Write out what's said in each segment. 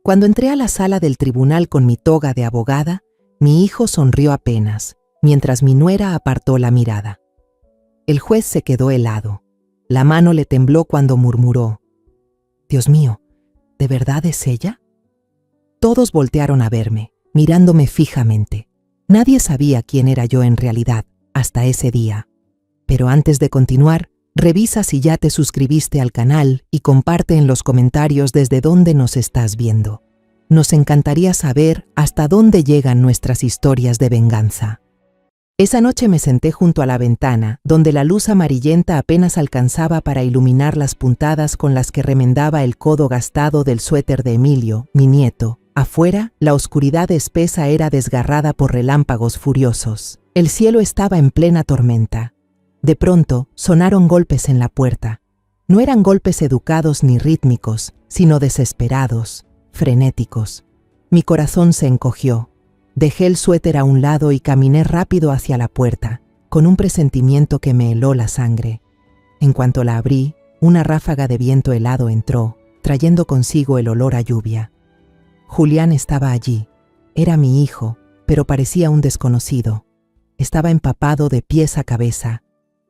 Cuando entré a la sala del tribunal con mi toga de abogada, mi hijo sonrió apenas, mientras mi nuera apartó la mirada. El juez se quedó helado. La mano le tembló cuando murmuró: «Dios mío, ¿de verdad es ella?». Todos voltearon a verme, mirándome fijamente. Nadie sabía quién era yo en realidad, hasta ese día. Pero antes de continuar, revisa si ya te suscribiste al canal y comparte en los comentarios desde dónde nos estás viendo. Nos encantaría saber hasta dónde llegan nuestras historias de venganza. Esa noche me senté junto a la ventana, donde la luz amarillenta apenas alcanzaba para iluminar las puntadas con las que remendaba el codo gastado del suéter de Emilio, mi nieto. Afuera, la oscuridad espesa era desgarrada por relámpagos furiosos. El cielo estaba en plena tormenta. De pronto, sonaron golpes en la puerta. No eran golpes educados ni rítmicos, sino desesperados, frenéticos. Mi corazón se encogió. Dejé el suéter a un lado y caminé rápido hacia la puerta, con un presentimiento que me heló la sangre. En cuanto la abrí, una ráfaga de viento helado entró, trayendo consigo el olor a lluvia. Julián estaba allí. Era mi hijo, pero parecía un desconocido. Estaba empapado de pies a cabeza.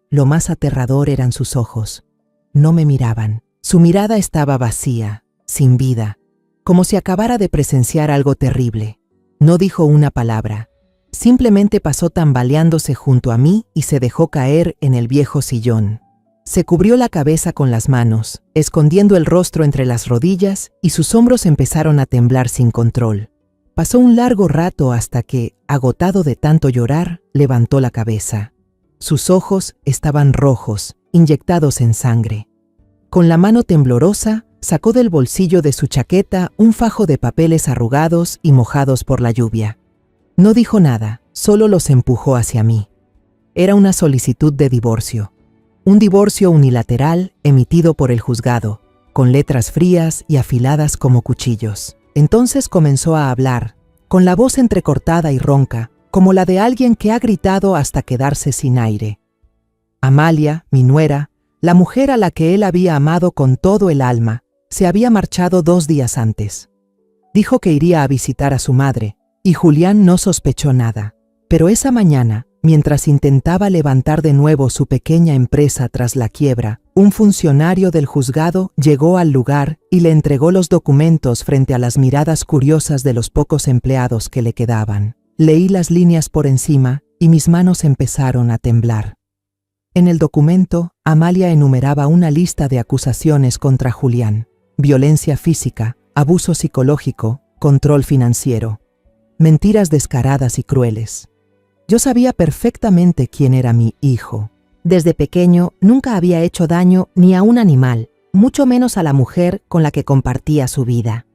Lo más aterrador eran sus ojos. No me miraban. Su mirada estaba vacía, sin vida, como si acabara de presenciar algo terrible. No dijo una palabra. Simplemente pasó tambaleándose junto a mí y se dejó caer en el viejo sillón. Se cubrió la cabeza con las manos, escondiendo el rostro entre las rodillas, y sus hombros empezaron a temblar sin control. Pasó un largo rato hasta que, agotado de tanto llorar, levantó la cabeza. Sus ojos estaban rojos, inyectados en sangre. Con la mano temblorosa, sacó del bolsillo de su chaqueta un fajo de papeles arrugados y mojados por la lluvia. No dijo nada, solo los empujó hacia mí. Era una solicitud de divorcio. Un divorcio unilateral emitido por el juzgado, con letras frías y afiladas como cuchillos. Entonces comenzó a hablar, con la voz entrecortada y ronca, como la de alguien que ha gritado hasta quedarse sin aire. Amalia, mi nuera, la mujer a la que él había amado con todo el alma, se había marchado 2 días antes. Dijo que iría a visitar a su madre, y Julián no sospechó nada. Pero esa mañana, mientras intentaba levantar de nuevo su pequeña empresa tras la quiebra, un funcionario del juzgado llegó al lugar y le entregó los documentos frente a las miradas curiosas de los pocos empleados que le quedaban. Leí las líneas por encima y mis manos empezaron a temblar. En el documento, Amalia enumeraba una lista de acusaciones contra Julián: violencia física, abuso psicológico, control financiero, mentiras descaradas y crueles. Yo sabía perfectamente quién era mi hijo. Desde pequeño nunca había hecho daño ni a un animal, mucho menos a la mujer con la que compartía su vida.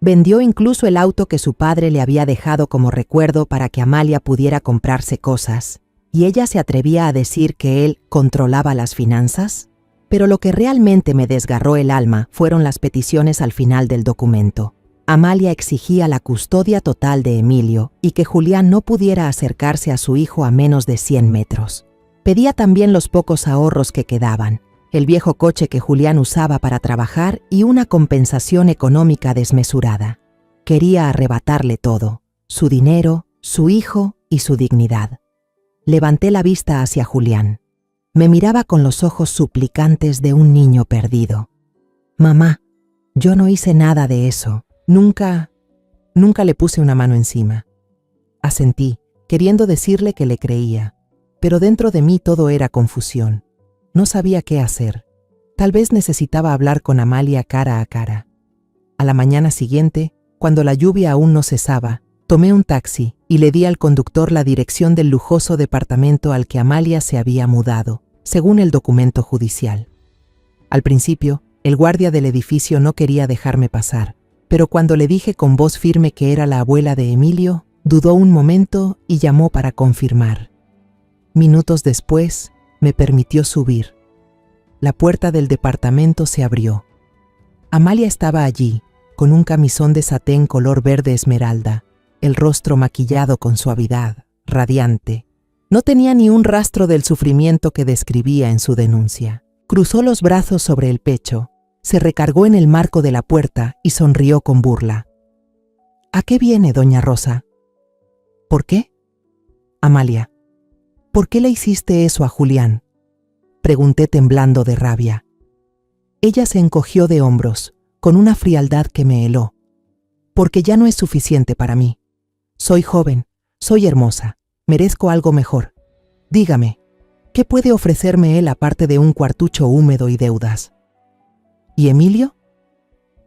Vendió incluso el auto que su padre le había dejado como recuerdo para que Amalia pudiera comprarse cosas, y ella se atrevía a decir que él controlaba las finanzas. Pero lo que realmente me desgarró el alma fueron las peticiones al final del documento. Amalia exigía la custodia total de Emilio y que Julián no pudiera acercarse a su hijo a menos de 100 metros. Pedía también los pocos ahorros que quedaban, el viejo coche que Julián usaba para trabajar y una compensación económica desmesurada. Quería arrebatarle todo: su dinero, su hijo y su dignidad. Levanté la vista hacia Julián. Me miraba con los ojos suplicantes de un niño perdido. «Mamá, yo no hice nada de eso. Nunca le puse una mano encima». Asentí, queriendo decirle que le creía, pero dentro de mí todo era confusión. No sabía qué hacer. Tal vez necesitaba hablar con Amalia cara a cara. A la mañana siguiente, cuando la lluvia aún no cesaba, tomé un taxi y le di al conductor la dirección del lujoso departamento al que Amalia se había mudado, según el documento judicial. Al principio, el guardia del edificio no quería dejarme pasar, pero cuando le dije con voz firme que era la abuela de Emilio, dudó un momento y llamó para confirmar. Minutos después, me permitió subir. La puerta del departamento se abrió. Amalia estaba allí, con un camisón de satén color verde esmeralda, el rostro maquillado con suavidad, radiante. No tenía ni un rastro del sufrimiento que describía en su denuncia. Cruzó los brazos sobre el pecho, se recargó en el marco de la puerta y sonrió con burla. ¿A qué viene, doña Rosa? ¿Por qué? Amalia, ¿por qué le hiciste eso a Julián? Pregunté temblando de rabia. Ella se encogió de hombros, con una frialdad que me heló. Porque ya no es suficiente para mí. Soy joven, soy hermosa, merezco algo mejor. Dígame, ¿qué puede ofrecerme él aparte de un cuartucho húmedo y deudas? ¿Y Emilio?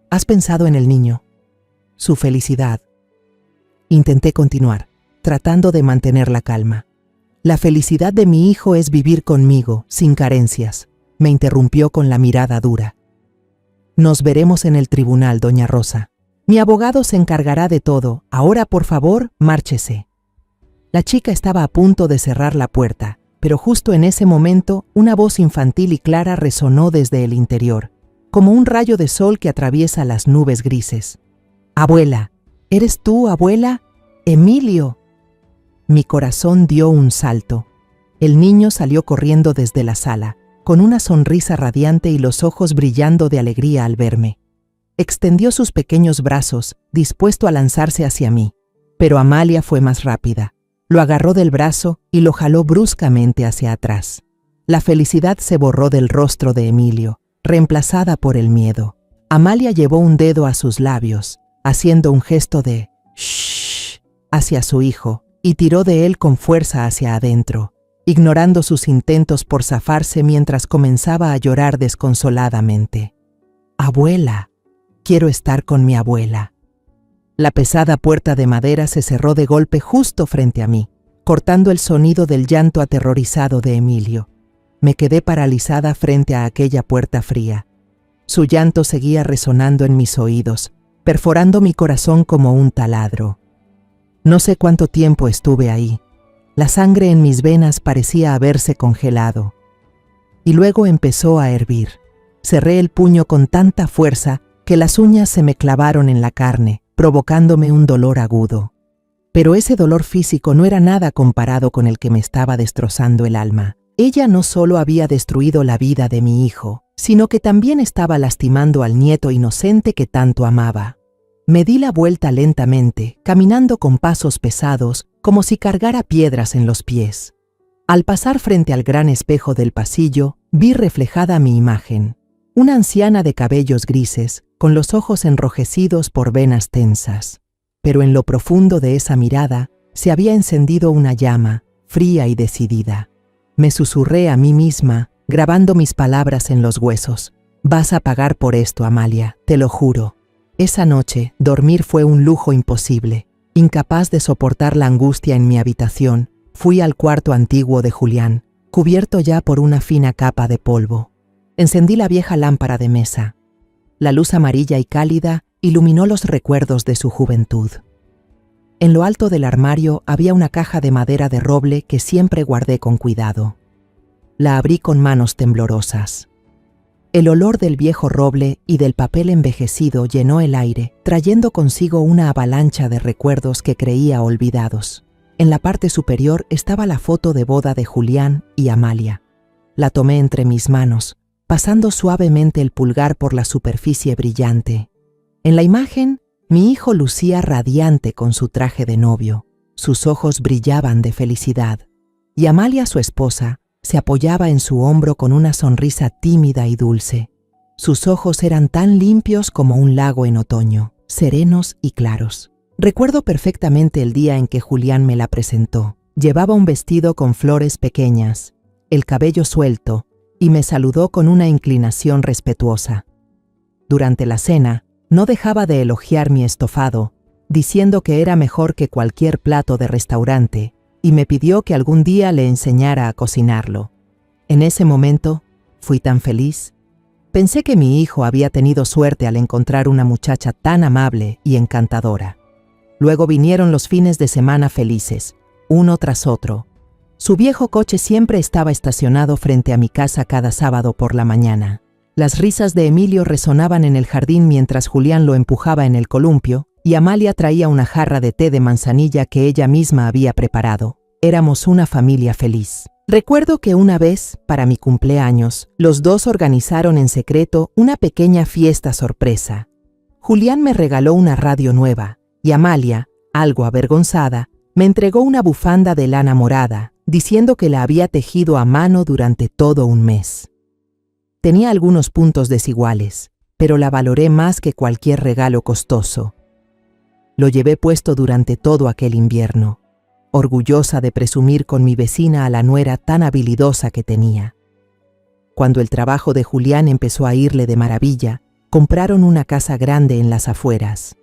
¿Has pensado en el niño? Su felicidad. Intenté continuar, tratando de mantener la calma. La felicidad de mi hijo es vivir conmigo, sin carencias, me interrumpió con la mirada dura. Nos veremos en el tribunal, doña Rosa. Mi abogado se encargará de todo. Ahora, por favor, márchese. La chica estaba a punto de cerrar la puerta, pero justo en ese momento una voz infantil y clara resonó desde el interior, como un rayo de sol que atraviesa las nubes grises. «Abuela, ¿eres tú, abuela? ¡Emilio!». Mi corazón dio un salto. El niño salió corriendo desde la sala, con una sonrisa radiante y los ojos brillando de alegría al verme. Extendió sus pequeños brazos, dispuesto a lanzarse hacia mí, pero Amalia fue más rápida. Lo agarró del brazo y lo jaló bruscamente hacia atrás. La felicidad se borró del rostro de Emilio, reemplazada por el miedo. Amalia llevó un dedo a sus labios, haciendo un gesto de «shh» hacia su hijo, y tiró de él con fuerza hacia adentro, ignorando sus intentos por zafarse mientras comenzaba a llorar desconsoladamente. «Abuela, quiero estar con mi abuela». La pesada puerta de madera se cerró de golpe justo frente a mí, cortando el sonido del llanto aterrorizado de Emilio. Me quedé paralizada frente a aquella puerta fría. Su llanto seguía resonando en mis oídos, perforando mi corazón como un taladro. No sé cuánto tiempo estuve ahí. La sangre en mis venas parecía haberse congelado. Y luego empezó a hervir. Cerré el puño con tanta fuerza que las uñas se me clavaron en la carne, provocándome un dolor agudo. Pero ese dolor físico no era nada comparado con el que me estaba destrozando el alma. Ella no solo había destruido la vida de mi hijo, sino que también estaba lastimando al nieto inocente que tanto amaba. Me di la vuelta lentamente, caminando con pasos pesados, como si cargara piedras en los pies. Al pasar frente al gran espejo del pasillo, vi reflejada mi imagen. Una anciana de cabellos grises, con los ojos enrojecidos por venas tensas. Pero en lo profundo de esa mirada se había encendido una llama, fría y decidida. Me susurré a mí misma, grabando mis palabras en los huesos. «Vas a pagar por esto, Amalia, te lo juro». Esa noche, dormir fue un lujo imposible. Incapaz de soportar la angustia en mi habitación, fui al cuarto antiguo de Julián, cubierto ya por una fina capa de polvo. Encendí la vieja lámpara de mesa. La luz amarilla y cálida iluminó los recuerdos de su juventud. En lo alto del armario había una caja de madera de roble que siempre guardé con cuidado. La abrí con manos temblorosas. El olor del viejo roble y del papel envejecido llenó el aire, trayendo consigo una avalancha de recuerdos que creía olvidados. En la parte superior estaba la foto de boda de Julián y Amalia. La tomé entre mis manos, pasando suavemente el pulgar por la superficie brillante. En la imagen, mi hijo lucía radiante con su traje de novio. Sus ojos brillaban de felicidad. Y Amalia, su esposa, se apoyaba en su hombro con una sonrisa tímida y dulce. Sus ojos eran tan limpios como un lago en otoño, serenos y claros. Recuerdo perfectamente el día en que Julián me la presentó. Llevaba un vestido con flores pequeñas, el cabello suelto, y me saludó con una inclinación respetuosa. Durante la cena, no dejaba de elogiar mi estofado, diciendo que era mejor que cualquier plato de restaurante, y me pidió que algún día le enseñara a cocinarlo. En ese momento, fui tan feliz. Pensé que mi hijo había tenido suerte al encontrar una muchacha tan amable y encantadora. Luego vinieron los fines de semana felices, uno tras otro. Su viejo coche siempre estaba estacionado frente a mi casa cada sábado por la mañana. Las risas de Emilio resonaban en el jardín mientras Julián lo empujaba en el columpio, y Amalia traía una jarra de té de manzanilla que ella misma había preparado. Éramos una familia feliz. Recuerdo que una vez, para mi cumpleaños, los dos organizaron en secreto una pequeña fiesta sorpresa. Julián me regaló una radio nueva y Amalia, algo avergonzada, me entregó una bufanda de lana morada, diciendo que la había tejido a mano durante todo un mes. Tenía algunos puntos desiguales, pero la valoré más que cualquier regalo costoso. Lo llevé puesto durante todo aquel invierno, orgullosa de presumir con mi vecina a la nuera tan habilidosa que tenía. Cuando el trabajo de Julián empezó a irle de maravilla, compraron una casa grande en las afueras.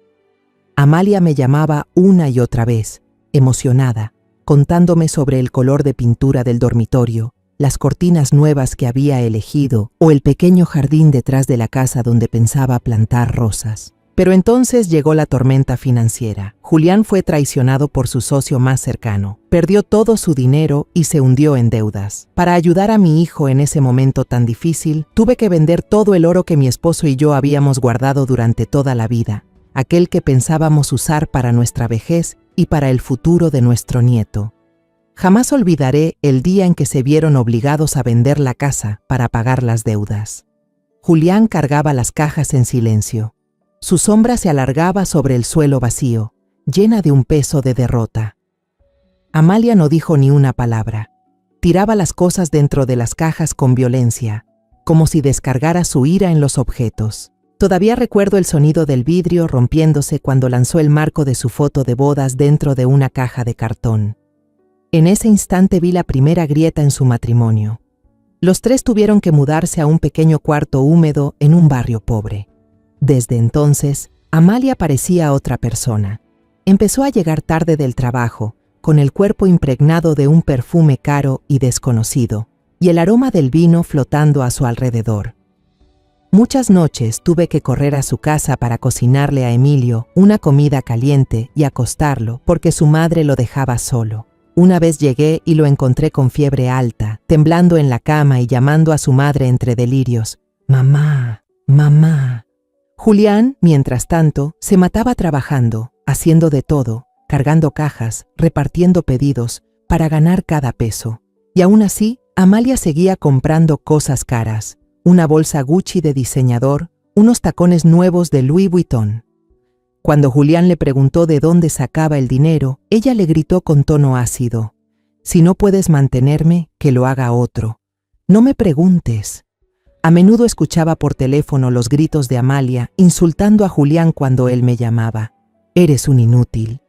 Amalia me llamaba una y otra vez, emocionada, contándome sobre el color de pintura del dormitorio, las cortinas nuevas que había elegido o el pequeño jardín detrás de la casa donde pensaba plantar rosas. Pero entonces llegó la tormenta financiera. Julián fue traicionado por su socio más cercano, perdió todo su dinero y se hundió en deudas. Para ayudar a mi hijo en ese momento tan difícil, tuve que vender todo el oro que mi esposo y yo habíamos guardado durante toda la vida, aquel que pensábamos usar para nuestra vejez y para el futuro de nuestro nieto. Jamás olvidaré el día en que se vieron obligados a vender la casa para pagar las deudas. Julián cargaba las cajas en silencio. Su sombra se alargaba sobre el suelo vacío, llena de un peso de derrota. Amalia no dijo ni una palabra. Tiraba las cosas dentro de las cajas con violencia, como si descargara su ira en los objetos. Todavía recuerdo el sonido del vidrio rompiéndose cuando lanzó el marco de su foto de bodas dentro de una caja de cartón. En ese instante vi la primera grieta en su matrimonio. Los tres tuvieron que mudarse a un pequeño cuarto húmedo en un barrio pobre. Desde entonces, Amalia parecía otra persona. Empezó a llegar tarde del trabajo, con el cuerpo impregnado de un perfume caro y desconocido, y el aroma del vino flotando a su alrededor. Muchas noches tuve que correr a su casa para cocinarle a Emilio una comida caliente y acostarlo, porque su madre lo dejaba solo. Una vez llegué y lo encontré con fiebre alta, temblando en la cama y llamando a su madre entre delirios: «Mamá, mamá». Julián, mientras tanto, se mataba trabajando, haciendo de todo, cargando cajas, repartiendo pedidos, para ganar cada peso. Y aún así, Amalia seguía comprando cosas caras, una bolsa Gucci de diseñador, unos tacones nuevos de Louis Vuitton. Cuando Julián le preguntó de dónde sacaba el dinero, ella le gritó con tono ácido: «Si no puedes mantenerme, que lo haga otro. No me preguntes». A menudo escuchaba por teléfono los gritos de Amalia insultando a Julián cuando él me llamaba. «Eres un inútil.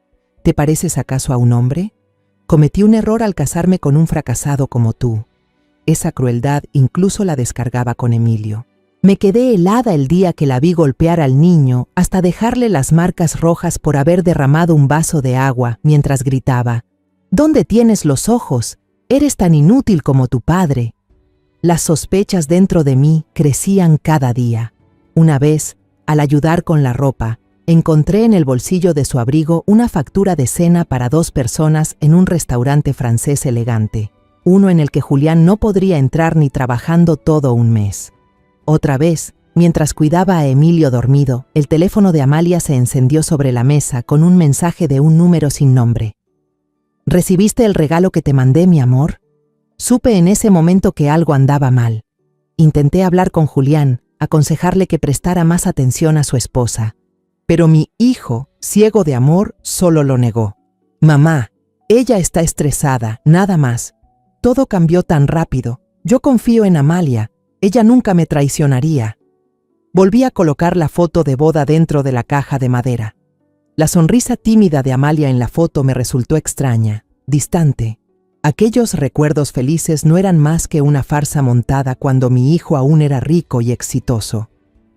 ¿Te pareces acaso a un hombre? Cometí un error al casarme con un fracasado como tú». Esa crueldad incluso la descargaba con Emilio. Me quedé helada el día que la vi golpear al niño hasta dejarle las marcas rojas por haber derramado un vaso de agua mientras gritaba: «¿Dónde tienes los ojos? Eres tan inútil como tu padre». Las sospechas dentro de mí crecían cada día. Una vez, al ayudar con la ropa, encontré en el bolsillo de su abrigo una factura de cena para 2 personas en un restaurante francés elegante, uno en el que Julián no podría entrar ni trabajando todo un mes. Otra vez, mientras cuidaba a Emilio dormido, el teléfono de Amalia se encendió sobre la mesa con un mensaje de un número sin nombre. «¿Recibiste el regalo que te mandé, mi amor?». Supe en ese momento que algo andaba mal. Intenté hablar con Julián, aconsejarle que prestara más atención a su esposa. Pero mi hijo, ciego de amor, solo lo negó. «Mamá, ella está estresada, nada más. Todo cambió tan rápido. Yo confío en Amalia. Ella nunca me traicionaría». Volví a colocar la foto de boda dentro de la caja de madera. La sonrisa tímida de Amalia en la foto me resultó extraña, distante. Aquellos recuerdos felices no eran más que una farsa montada cuando mi hijo aún era rico y exitoso.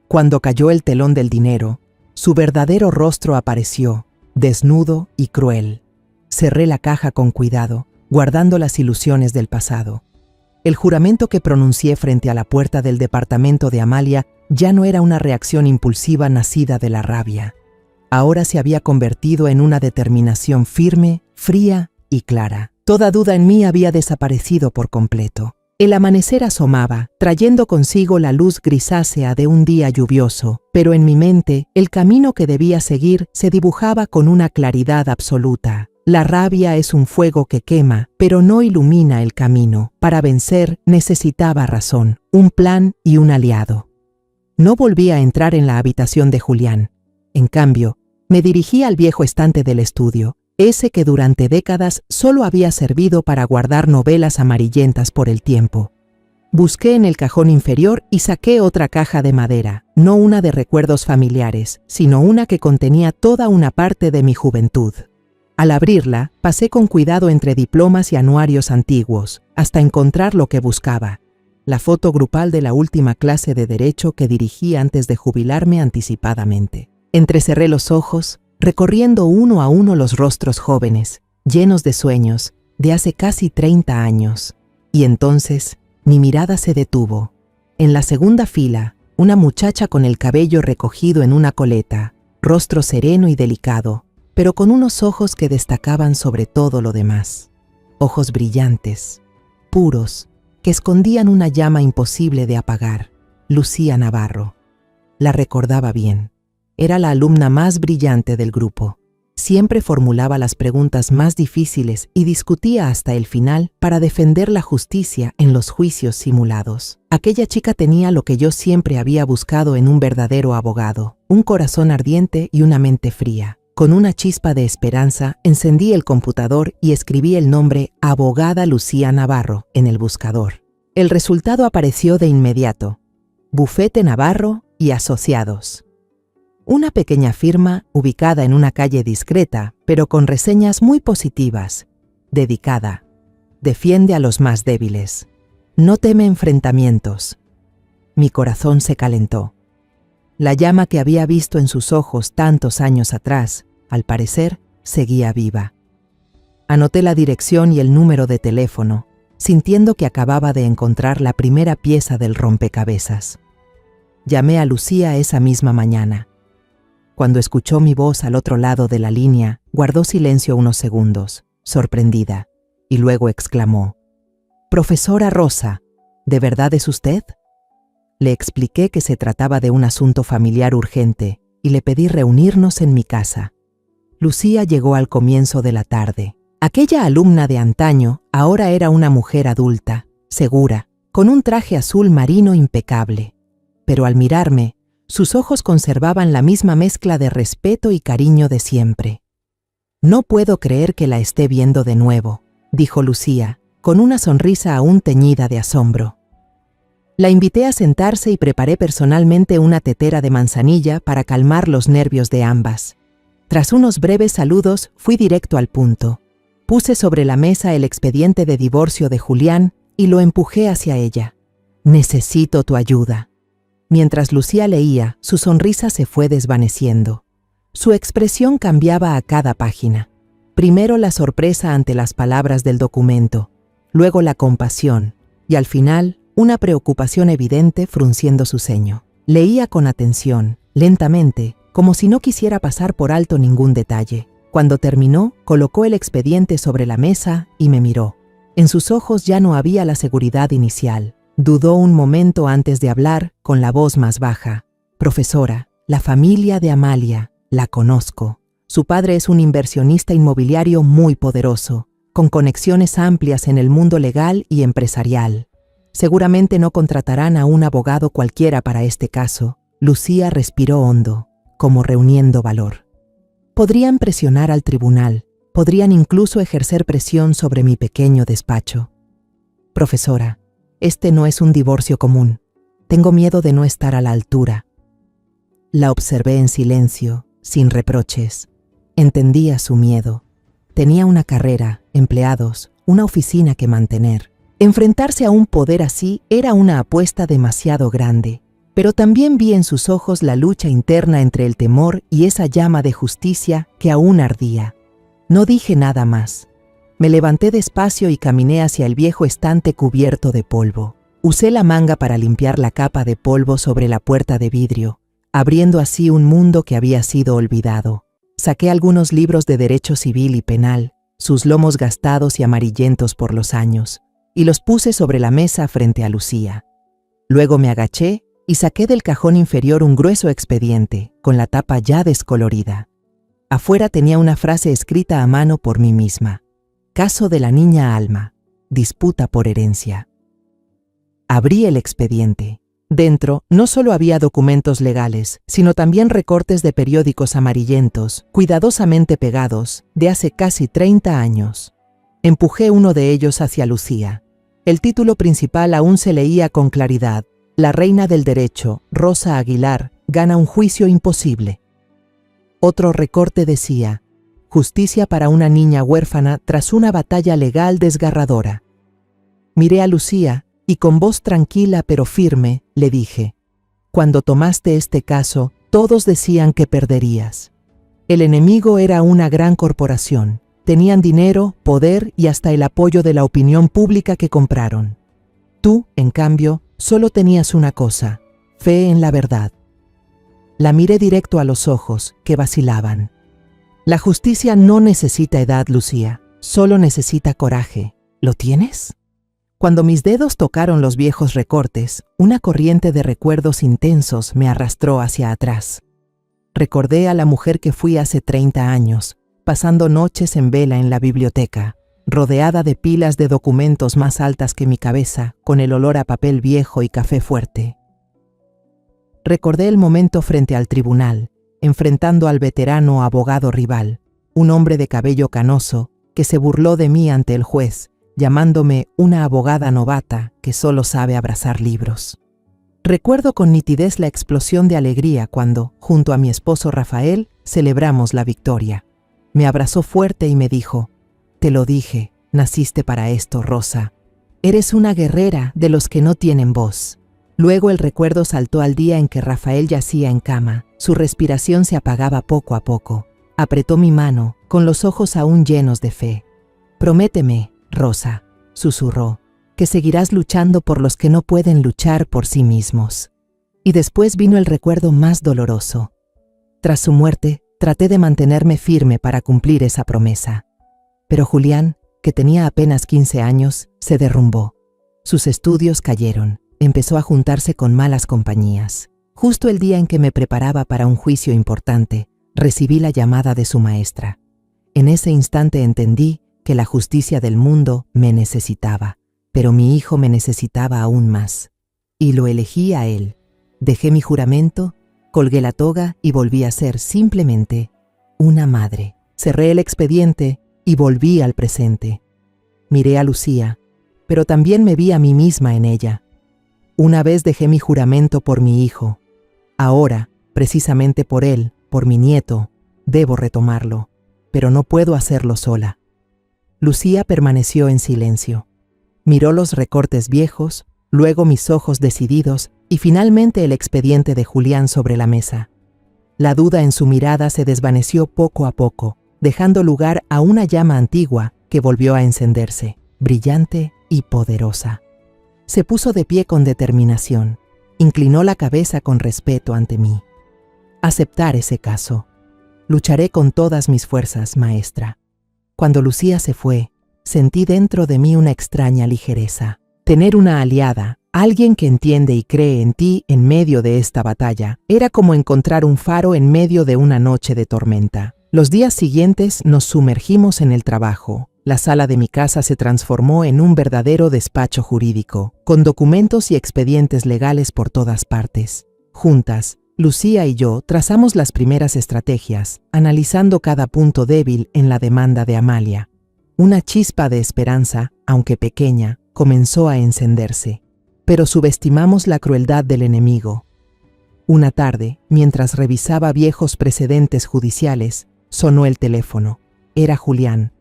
Cuando cayó el telón del dinero, su verdadero rostro apareció, desnudo y cruel. Cerré la caja con cuidado, guardando las ilusiones del pasado. El juramento que pronuncié frente a la puerta del departamento de Amalia ya no era una reacción impulsiva nacida de la rabia. Ahora se había convertido en una determinación firme, fría y clara. Toda duda en mí había desaparecido por completo. El amanecer asomaba, trayendo consigo la luz grisácea de un día lluvioso, pero en mi mente el camino que debía seguir se dibujaba con una claridad absoluta. La rabia es un fuego que quema, pero no ilumina el camino. Para vencer necesitaba razón, un plan y un aliado. No volví a entrar en la habitación de Julián. En cambio, me dirigí al viejo estante del estudio, ese que durante décadas solo había servido para guardar novelas amarillentas por el tiempo. Busqué en el cajón inferior y saqué otra caja de madera, no una de recuerdos familiares, sino una que contenía toda una parte de mi juventud. Al abrirla, pasé con cuidado entre diplomas y anuarios antiguos, hasta encontrar lo que buscaba: la foto grupal de la última clase de Derecho que dirigí antes de jubilarme anticipadamente. Entrecerré los ojos, recorriendo uno a uno los rostros jóvenes, llenos de sueños, de hace casi 30 años. Y entonces, mi mirada se detuvo. En la segunda fila, una muchacha con el cabello recogido en una coleta, rostro sereno y delicado, pero con unos ojos que destacaban sobre todo lo demás. Ojos brillantes, puros, que escondían una llama imposible de apagar. Lucía Navarro. La recordaba bien. Era la alumna más brillante del grupo. Siempre formulaba las preguntas más difíciles y discutía hasta el final para defender la justicia en los juicios simulados. Aquella chica tenía lo que yo siempre había buscado en un verdadero abogado: un corazón ardiente y una mente fría. Con una chispa de esperanza, encendí el computador y escribí el nombre Abogada Lucía Navarro en el buscador. El resultado apareció de inmediato: Bufete Navarro y Asociados. Una pequeña firma ubicada en una calle discreta, pero con reseñas muy positivas. Dedicada. Defiende a los más débiles. No teme enfrentamientos. Mi corazón se calentó. La llama que había visto en sus ojos tantos años atrás, al parecer, seguía viva. Anoté la dirección y el número de teléfono, sintiendo que acababa de encontrar la primera pieza del rompecabezas. Llamé a Lucía esa misma mañana. Cuando escuchó mi voz al otro lado de la línea, guardó silencio unos segundos, sorprendida, y luego exclamó: «Profesora Rosa, ¿de verdad es usted?». Le expliqué que se trataba de un asunto familiar urgente y le pedí reunirnos en mi casa. Lucía llegó al comienzo de la tarde. Aquella alumna de antaño ahora era una mujer adulta, segura, con un traje azul marino impecable. Pero al mirarme, sus ojos conservaban la misma mezcla de respeto y cariño de siempre. «No puedo creer que la esté viendo de nuevo», dijo Lucía, con una sonrisa aún teñida de asombro. La invité a sentarse y preparé personalmente una tetera de manzanilla para calmar los nervios de ambas. Tras unos breves saludos, fui directo al punto. Puse sobre la mesa el expediente de divorcio de Julián y lo empujé hacia ella. «Necesito tu ayuda». Mientras Lucía leía, su sonrisa se fue desvaneciendo. Su expresión cambiaba a cada página. Primero la sorpresa ante las palabras del documento, luego la compasión y al final una preocupación evidente frunciendo su ceño. Leía con atención, lentamente, como si no quisiera pasar por alto ningún detalle. Cuando terminó, colocó el expediente sobre la mesa y me miró. En sus ojos ya no había la seguridad inicial. Dudó un momento antes de hablar, con la voz más baja. «Profesora, la familia de Amalia, la conozco. Su padre es un inversionista inmobiliario muy poderoso, con conexiones amplias en el mundo legal y empresarial. Seguramente no contratarán a un abogado cualquiera para este caso». Lucía respiró hondo, como reuniendo valor. «Podrían presionar al tribunal, podrían incluso ejercer presión sobre mi pequeño despacho. Profesora, este no es un divorcio común. Tengo miedo de no estar a la altura». La observé en silencio, sin reproches. Entendía su miedo. Tenía una carrera, empleados, una oficina que mantener. Enfrentarse a un poder así era una apuesta demasiado grande, pero también vi en sus ojos la lucha interna entre el temor y esa llama de justicia que aún ardía. No dije nada más. Me levanté despacio y caminé hacia el viejo estante cubierto de polvo. Usé la manga para limpiar la capa de polvo sobre la puerta de vidrio, abriendo así un mundo que había sido olvidado. Saqué algunos libros de derecho civil y penal, sus lomos gastados y amarillentos por los años, y los puse sobre la mesa frente a Lucía. Luego me agaché y saqué del cajón inferior un grueso expediente, con la tapa ya descolorida. Afuera tenía una frase escrita a mano por mí misma. Caso de la niña Alma. Disputa por herencia. Abrí el expediente. Dentro no solo había documentos legales, sino también recortes de periódicos amarillentos, cuidadosamente pegados, de hace casi 30 años. Empujé uno de ellos hacia Lucía. El título principal aún se leía con claridad. La reina del derecho, Rosa Aguilar, gana un juicio imposible. Otro recorte decía: justicia para una niña huérfana tras una batalla legal desgarradora. Miré a Lucía y con voz tranquila pero firme le dije: cuando tomaste este caso, todos decían que perderías. El enemigo era una gran corporación. Tenían dinero, poder y hasta el apoyo de la opinión pública que compraron. Tú, en cambio, solo tenías una cosa: fe en la verdad. La miré directo a los ojos, que vacilaban. La justicia no necesita edad, Lucía, solo necesita coraje. ¿Lo tienes? Cuando mis dedos tocaron los viejos recortes, una corriente de recuerdos intensos me arrastró hacia atrás. Recordé a la mujer que fui hace 30 años, pasando noches en vela en la biblioteca, rodeada de pilas de documentos más altas que mi cabeza, con el olor a papel viejo y café fuerte. Recordé el momento frente al tribunal, enfrentando al veterano abogado rival, un hombre de cabello canoso que se burló de mí ante el juez, llamándome una abogada novata que solo sabe abrazar libros. Recuerdo con nitidez la explosión de alegría cuando, junto a mi esposo Rafael, celebramos la victoria. Me abrazó fuerte y me dijo: te lo dije, naciste para esto, Rosa. Eres una guerrera de los que no tienen voz. Luego el recuerdo saltó al día en que Rafael yacía en cama. Su respiración se apagaba poco a poco. Apretó mi mano, con los ojos aún llenos de fe. Prométeme, Rosa, susurró, que seguirás luchando por los que no pueden luchar por sí mismos. Y después vino el recuerdo más doloroso. Tras su muerte, traté de mantenerme firme para cumplir esa promesa. Pero Julián, que tenía apenas 15 años, se derrumbó. Sus estudios cayeron. Empezó a juntarse con malas compañías. Justo el día en que me preparaba para un juicio importante, recibí la llamada de su maestra. En ese instante entendí que la justicia del mundo me necesitaba, pero mi hijo me necesitaba aún más. Y lo elegí a él. Dejé mi juramento, colgué la toga y volví a ser simplemente una madre. Cerré el expediente y volví al presente. Miré a Lucía, pero también me vi a mí misma en ella. Una vez dejé mi juramento por mi hijo. Ahora, precisamente por él, por mi nieto, debo retomarlo, pero no puedo hacerlo sola. Lucía permaneció en silencio. Miró los recortes viejos, luego mis ojos decididos y finalmente el expediente de Julián sobre la mesa. La duda en su mirada se desvaneció poco a poco, dejando lugar a una llama antigua que volvió a encenderse, brillante y poderosa. Se puso de pie con determinación, inclinó la cabeza con respeto ante mí. Aceptar ese caso. Lucharé con todas mis fuerzas, maestra. Cuando Lucía se fue, sentí dentro de mí una extraña ligereza. Tener una aliada, alguien que entiende y cree en ti en medio de esta batalla, era como encontrar un faro en medio de una noche de tormenta. Los días siguientes nos sumergimos en el trabajo. La sala de mi casa se transformó en un verdadero despacho jurídico, con documentos y expedientes legales por todas partes. Juntas, Lucía y yo trazamos las primeras estrategias, analizando cada punto débil en la demanda de Amalia. Una chispa de esperanza, aunque pequeña, comenzó a encenderse, pero subestimamos la crueldad del enemigo. Una tarde, mientras revisaba viejos precedentes judiciales, sonó el teléfono. Era Julián.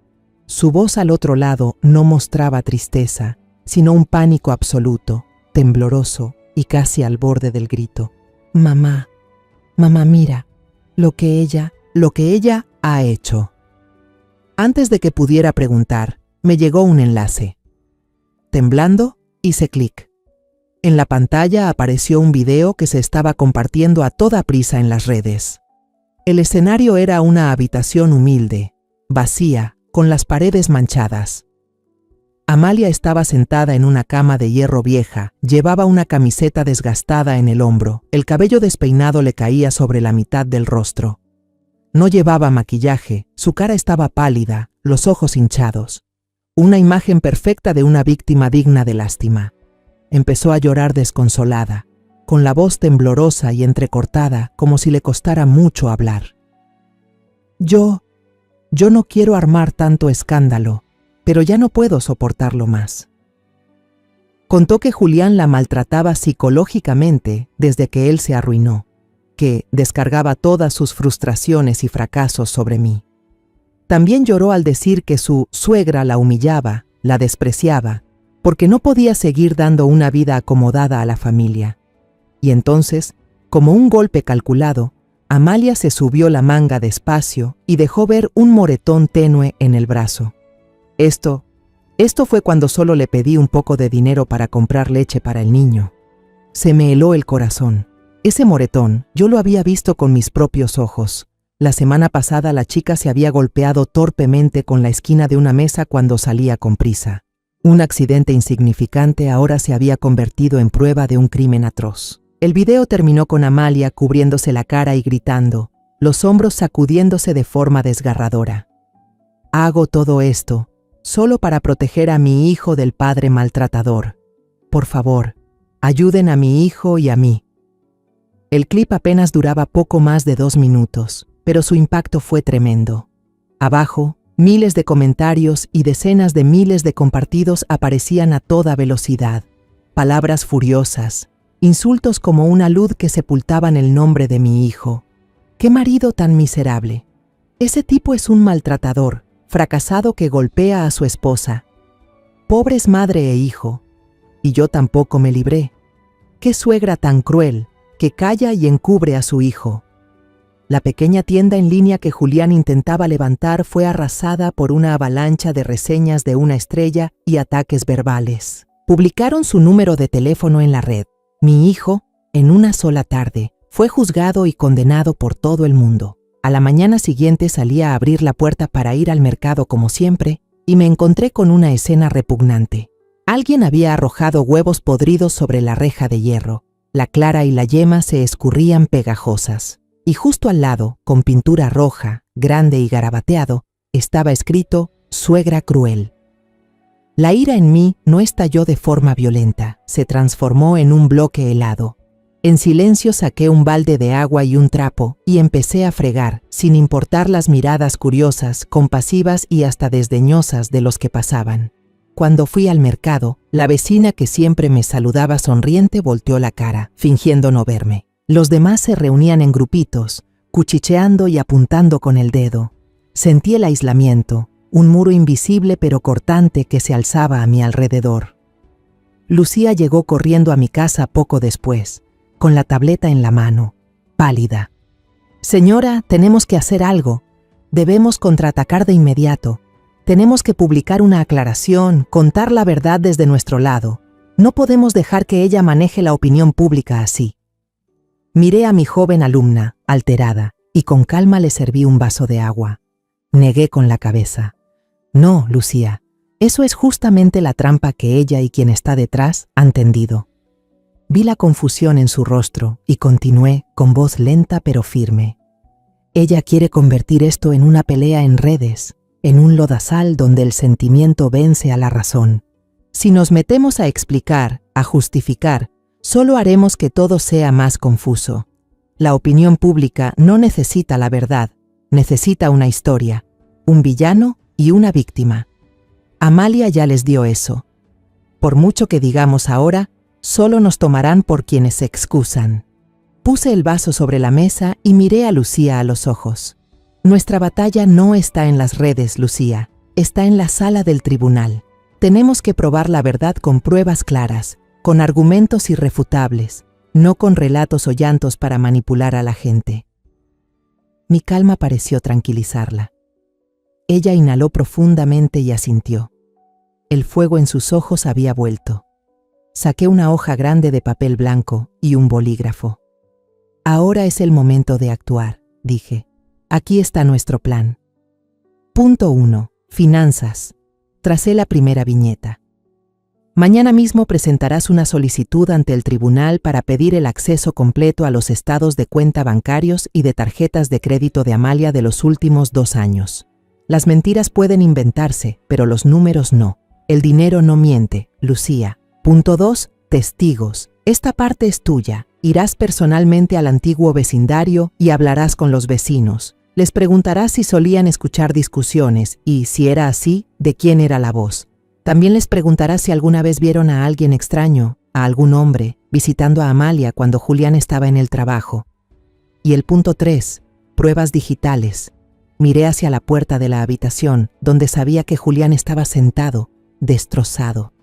Su voz al otro lado no mostraba tristeza, sino un pánico absoluto, tembloroso y casi al borde del grito. Mamá, mira, lo que ella ha hecho. Antes de que pudiera preguntar, me llegó un enlace. Temblando, hice clic. En la pantalla apareció un video que se estaba compartiendo a toda prisa en las redes. El escenario era una habitación humilde, vacía, con las paredes manchadas. Amalia estaba sentada en una cama de hierro vieja, llevaba una camiseta desgastada en el hombro, el cabello despeinado le caía sobre la mitad del rostro. No llevaba maquillaje, su cara estaba pálida, los ojos hinchados. Una imagen perfecta de una víctima digna de lástima. Empezó a llorar desconsolada, con la voz temblorosa y entrecortada, como si le costara mucho hablar. Yo no quiero armar tanto escándalo, pero ya no puedo soportarlo más. Contó que Julián la maltrataba psicológicamente desde que él se arruinó, que descargaba todas sus frustraciones y fracasos sobre mí. También lloró al decir que su suegra la humillaba, la despreciaba, porque no podía seguir dando una vida acomodada a la familia. Y entonces, como un golpe calculado, Amalia se subió la manga despacio y dejó ver un moretón tenue en el brazo. Esto fue cuando solo le pedí un poco de dinero para comprar leche para el niño. Se me heló el corazón. Ese moretón yo lo había visto con mis propios ojos. La semana pasada la chica se había golpeado torpemente con la esquina de una mesa cuando salía con prisa. Un accidente insignificante ahora se había convertido en prueba de un crimen atroz. El video terminó con Amalia cubriéndose la cara y gritando, los hombros sacudiéndose de forma desgarradora. Hago todo esto solo para proteger a mi hijo del padre maltratador. Por favor, ayuden a mi hijo y a mí. El clip apenas duraba poco más de 2 minutos, pero su impacto fue tremendo. Abajo, miles de comentarios y decenas de miles de compartidos aparecían a toda velocidad. Palabras furiosas, insultos como una luz que sepultaban el nombre de mi hijo. ¡Qué marido tan miserable! Ese tipo es un maltratador, fracasado que golpea a su esposa. Pobres madre e hijo. Y yo tampoco me libré. ¡Qué suegra tan cruel, que calla y encubre a su hijo! La pequeña tienda en línea que Julián intentaba levantar fue arrasada por una avalancha de reseñas de 1 estrella y ataques verbales. Publicaron su número de teléfono en la red. Mi hijo, en una sola tarde, fue juzgado y condenado por todo el mundo. A la mañana siguiente salí a abrir la puerta para ir al mercado como siempre y me encontré con una escena repugnante. Alguien había arrojado huevos podridos sobre la reja de hierro. La clara y la yema se escurrían pegajosas. Y justo al lado, con pintura roja, grande y garabateado, estaba escrito «Suegra cruel». La ira en mí no estalló de forma violenta, se transformó en un bloque helado. En silencio saqué un balde de agua y un trapo y empecé a fregar, sin importar las miradas curiosas, compasivas y hasta desdeñosas de los que pasaban. Cuando fui al mercado, la vecina que siempre me saludaba sonriente volteó la cara, fingiendo no verme. Los demás se reunían en grupitos, cuchicheando y apuntando con el dedo. Sentí el aislamiento, un muro invisible pero cortante que se alzaba a mi alrededor. Lucía llegó corriendo a mi casa poco después, con la tableta en la mano, pálida. «Señora, tenemos que hacer algo. Debemos contraatacar de inmediato. Tenemos que publicar una aclaración, contar la verdad desde nuestro lado. No podemos dejar que ella maneje la opinión pública así». Miré a mi joven alumna, alterada, y con calma le serví un vaso de agua. Negué con la cabeza. «No, Lucía, eso es justamente la trampa que ella y quien está detrás han tendido». Vi la confusión en su rostro y continué con voz lenta pero firme. «Ella quiere convertir esto en una pelea en redes, en un lodazal donde el sentimiento vence a la razón. Si nos metemos a explicar, a justificar, solo haremos que todo sea más confuso. La opinión pública no necesita la verdad, necesita una historia, un villano y una víctima. Amalia ya les dio eso. Por mucho que digamos ahora, solo nos tomarán por quienes se excusan». Puse el vaso sobre la mesa y miré a Lucía a los ojos. «Nuestra batalla no está en las redes, Lucía, está en la sala del tribunal. Tenemos que probar la verdad con pruebas claras, con argumentos irrefutables, no con relatos o llantos para manipular a la gente». Mi calma pareció tranquilizarla. Ella inhaló profundamente y asintió. El fuego en sus ojos había vuelto. Saqué una hoja grande de papel blanco y un bolígrafo. «Ahora es el momento de actuar», dije. «Aquí está nuestro plan». Punto 1. Finanzas. Tracé la primera viñeta. Mañana mismo presentarás una solicitud ante el tribunal para pedir el acceso completo a los estados de cuenta bancarios y de tarjetas de crédito de Amalia de los últimos 2 años. Las mentiras pueden inventarse, pero los números no. El dinero no miente, Lucía. Punto 2. Testigos. Esta parte es tuya. Irás personalmente al antiguo vecindario y hablarás con los vecinos. Les preguntarás si solían escuchar discusiones y, si era así, de quién era la voz. También les preguntarás si alguna vez vieron a alguien extraño, a algún hombre, visitando a Amalia cuando Julián estaba en el trabajo. Y el punto 3. Pruebas digitales. Miré hacia la puerta de la habitación, donde sabía que Julián estaba sentado, destrozado.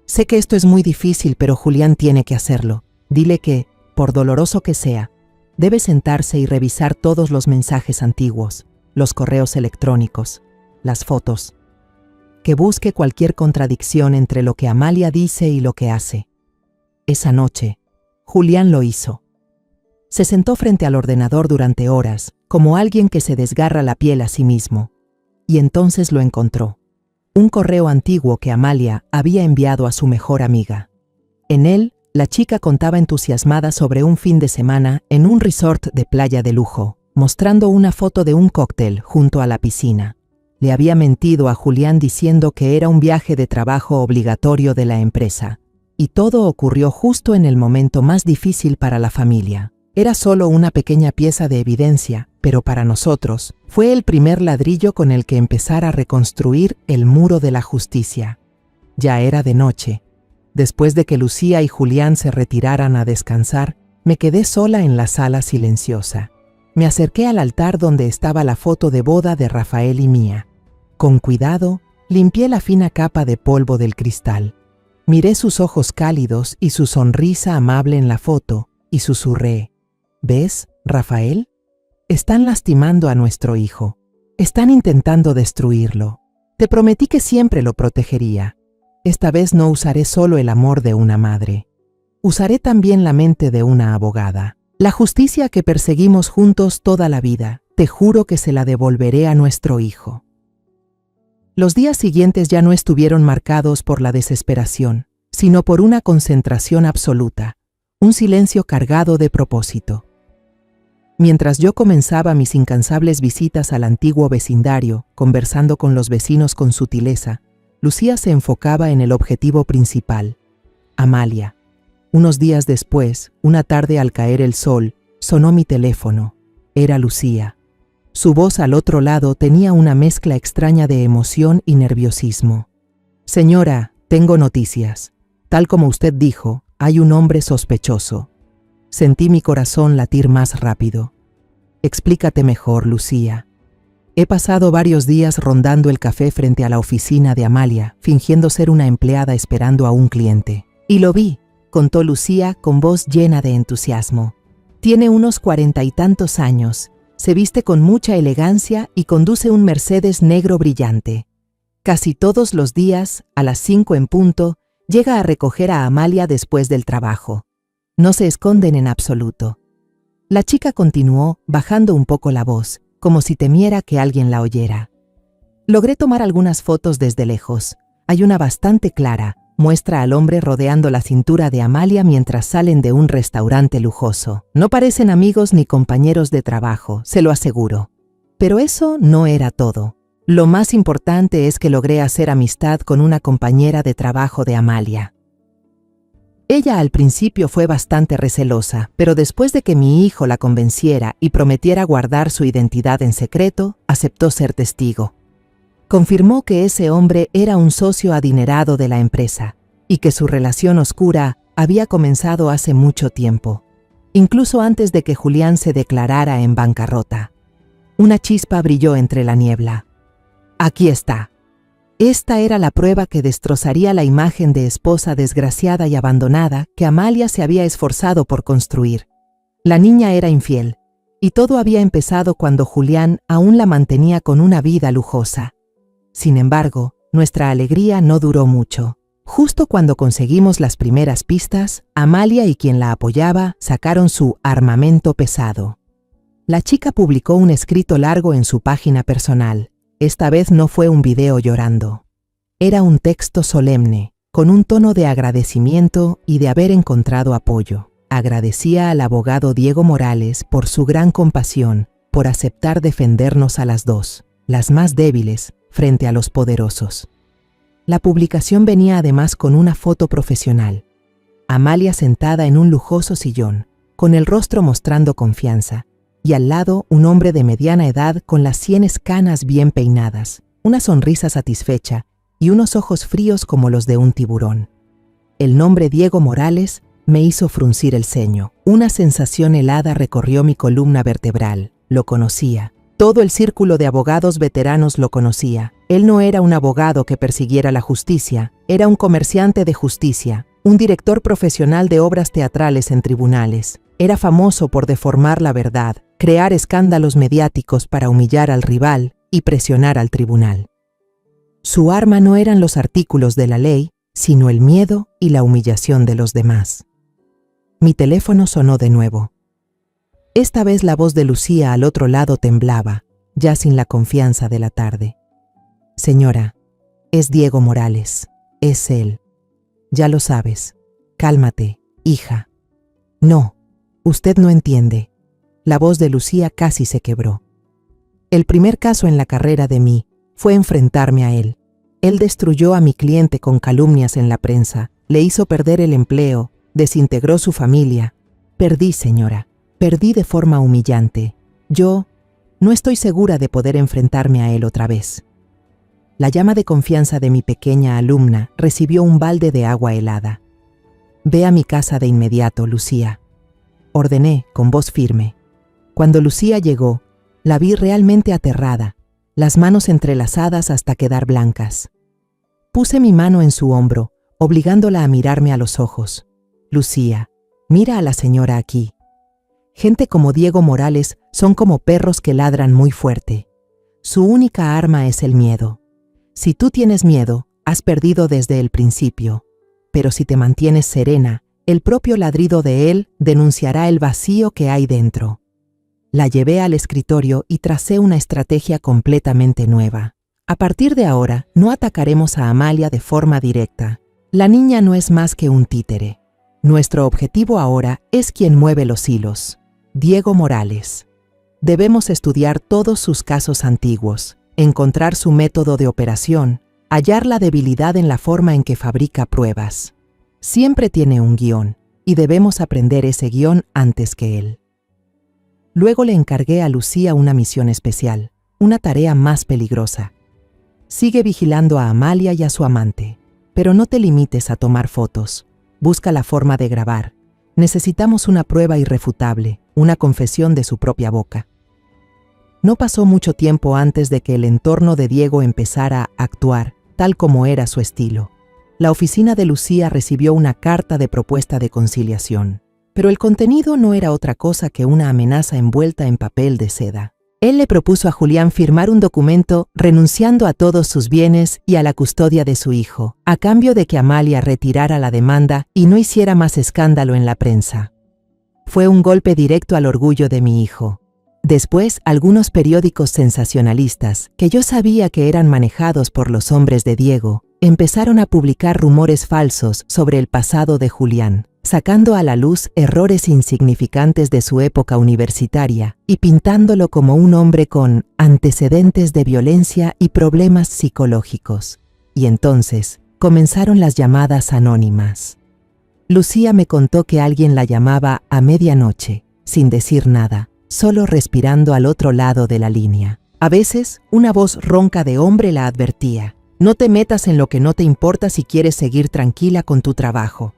Sé que esto es muy difícil, pero Julián tiene que hacerlo. Dile que, por doloroso que sea, debe sentarse y revisar todos los mensajes antiguos, los correos electrónicos, las fotos. Que busque cualquier contradicción entre lo que Amalia dice y lo que hace. Esa noche, Julián lo hizo. Se sentó frente al ordenador durante horas, como alguien que se desgarra la piel a sí mismo. Y entonces lo encontró. Un correo antiguo que Amalia había enviado a su mejor amiga. En él, la chica contaba entusiasmada sobre un fin de semana en un resort de playa de lujo, mostrando una foto de un cóctel junto a la piscina. Le había mentido a Julián diciendo que era un viaje de trabajo obligatorio de la empresa. Y todo ocurrió justo en el momento más difícil para la familia. Era solo una pequeña pieza de evidencia, pero para nosotros fue el primer ladrillo con el que empezar a reconstruir el muro de la justicia. Ya era de noche. Después de que Lucía y Julián se retiraran a descansar, me quedé sola en la sala silenciosa. Me acerqué al altar donde estaba la foto de boda de Rafael y mía. Con cuidado, limpié la fina capa de polvo del cristal. Miré sus ojos cálidos y su sonrisa amable en la foto y susurré: ¿Ves, Rafael? Están lastimando a nuestro hijo. Están intentando destruirlo. Te prometí que siempre lo protegería. Esta vez no usaré solo el amor de una madre. Usaré también la mente de una abogada. La justicia que perseguimos juntos toda la vida, te juro que se la devolveré a nuestro hijo. Los días siguientes ya no estuvieron marcados por la desesperación, sino por una concentración absoluta, un silencio cargado de propósito. Mientras yo comenzaba mis incansables visitas al antiguo vecindario, conversando con los vecinos con sutileza, Lucía se enfocaba en el objetivo principal: Amalia. Unos días después, una tarde al caer el sol, sonó mi teléfono. Era Lucía. Su voz al otro lado tenía una mezcla extraña de emoción y nerviosismo. Señora, tengo noticias. Tal como usted dijo, hay un hombre sospechoso. Sentí mi corazón latir más rápido. Explícate mejor, Lucía. He pasado varios días rondando el café frente a la oficina de Amalia, fingiendo ser una empleada esperando a un cliente. Y lo vi, contó Lucía con voz llena de entusiasmo. Tiene unos 40 y tantos años, se viste con mucha elegancia y conduce un Mercedes negro brillante. Casi todos los días, a las 5 en punto, llega a recoger a Amalia después del trabajo. No se esconden en absoluto. La chica continuó, bajando un poco la voz, como si temiera que alguien la oyera. Logré tomar algunas fotos desde lejos. Hay una bastante clara, muestra al hombre rodeando la cintura de Amalia mientras salen de un restaurante lujoso. No parecen amigos ni compañeros de trabajo, se lo aseguro. Pero eso no era todo. Lo más importante es que logré hacer amistad con una compañera de trabajo de Amalia. Ella al principio fue bastante recelosa, pero después de que mi hijo la convenciera y prometiera guardar su identidad en secreto, aceptó ser testigo. Confirmó que ese hombre era un socio adinerado de la empresa y que su relación oscura había comenzado hace mucho tiempo, incluso antes de que Julián se declarara en bancarrota. Una chispa brilló entre la niebla. Aquí está. Esta era la prueba que destrozaría la imagen de esposa desgraciada y abandonada que Amalia se había esforzado por construir. La niña era infiel, y todo había empezado cuando Julián aún la mantenía con una vida lujosa. Sin embargo, nuestra alegría no duró mucho. Justo cuando conseguimos las primeras pistas, Amalia y quien la apoyaba sacaron su armamento pesado. La chica publicó un escrito largo en su página personal. Esta vez no fue un video llorando. Era un texto solemne, con un tono de agradecimiento y de haber encontrado apoyo. Agradecía al abogado Diego Morales por su gran compasión, por aceptar defendernos a las dos, las más débiles, frente a los poderosos. La publicación venía además con una foto profesional. Amalia sentada en un lujoso sillón, con el rostro mostrando confianza, y al lado un hombre de mediana edad con las sienes canas bien peinadas, una sonrisa satisfecha y unos ojos fríos como los de un tiburón. El nombre Diego Morales me hizo fruncir el ceño. Una sensación helada recorrió mi columna vertebral. Lo conocía. Todo el círculo de abogados veteranos lo conocía. Él no era un abogado que persiguiera la justicia, era un comerciante de justicia, un director profesional de obras teatrales en tribunales. Era famoso por deformar la verdad, crear escándalos mediáticos para humillar al rival y presionar al tribunal. Su arma no eran los artículos de la ley, sino el miedo y la humillación de los demás. Mi teléfono sonó de nuevo. Esta vez la voz de Lucía al otro lado temblaba, ya sin la confianza de la tarde. Señora, es Diego Morales, es él. Ya lo sabes. Cálmate, hija. No, usted no entiende. La voz de Lucía casi se quebró. El primer caso en la carrera de mí fue enfrentarme a él. Él destruyó a mi cliente con calumnias en la prensa, le hizo perder el empleo, desintegró su familia. Perdí, señora, perdí de forma humillante. Yo no estoy segura de poder enfrentarme a él otra vez. La llama de confianza de mi pequeña alumna recibió un balde de agua helada. Ve a mi casa de inmediato, Lucía. Ordené con voz firme. Cuando Lucía llegó, la vi realmente aterrada, las manos entrelazadas hasta quedar blancas. Puse mi mano en su hombro, obligándola a mirarme a los ojos. Lucía, mira a la señora aquí. Gente como Diego Morales son como perros que ladran muy fuerte. Su única arma es el miedo. Si tú tienes miedo, has perdido desde el principio. Pero si te mantienes serena, el propio ladrido de él denunciará el vacío que hay dentro. La llevé al escritorio y tracé una estrategia completamente nueva. A partir de ahora, no atacaremos a Amalia de forma directa. La niña no es más que un títere. Nuestro objetivo ahora es quien mueve los hilos. Diego Morales. Debemos estudiar todos sus casos antiguos, encontrar su método de operación, hallar la debilidad en la forma en que fabrica pruebas. Siempre tiene un guión, y debemos aprender ese guión antes que él. Luego le encargué a Lucía una misión especial, una tarea más peligrosa. Sigue vigilando a Amalia y a su amante, pero no te limites a tomar fotos. Busca la forma de grabar. Necesitamos una prueba irrefutable, una confesión de su propia boca. No pasó mucho tiempo antes de que el entorno de Diego empezara a actuar, tal como era su estilo. La oficina de Lucía recibió una carta de propuesta de conciliación, pero el contenido no era otra cosa que una amenaza envuelta en papel de seda. Él le propuso a Julián firmar un documento renunciando a todos sus bienes y a la custodia de su hijo, a cambio de que Amalia retirara la demanda y no hiciera más escándalo en la prensa. Fue un golpe directo al orgullo de mi hijo. Después, algunos periódicos sensacionalistas, que yo sabía que eran manejados por los hombres de Diego, empezaron a publicar rumores falsos sobre el pasado de Julián, sacando a la luz errores insignificantes de su época universitaria y pintándolo como un hombre con antecedentes de violencia y problemas psicológicos. Y entonces comenzaron las llamadas anónimas. Lucía me contó que alguien la llamaba a medianoche, sin decir nada, solo respirando al otro lado de la línea. A veces, una voz ronca de hombre la advertía: no te metas en lo que no te importa si quieres seguir tranquila con tu trabajo.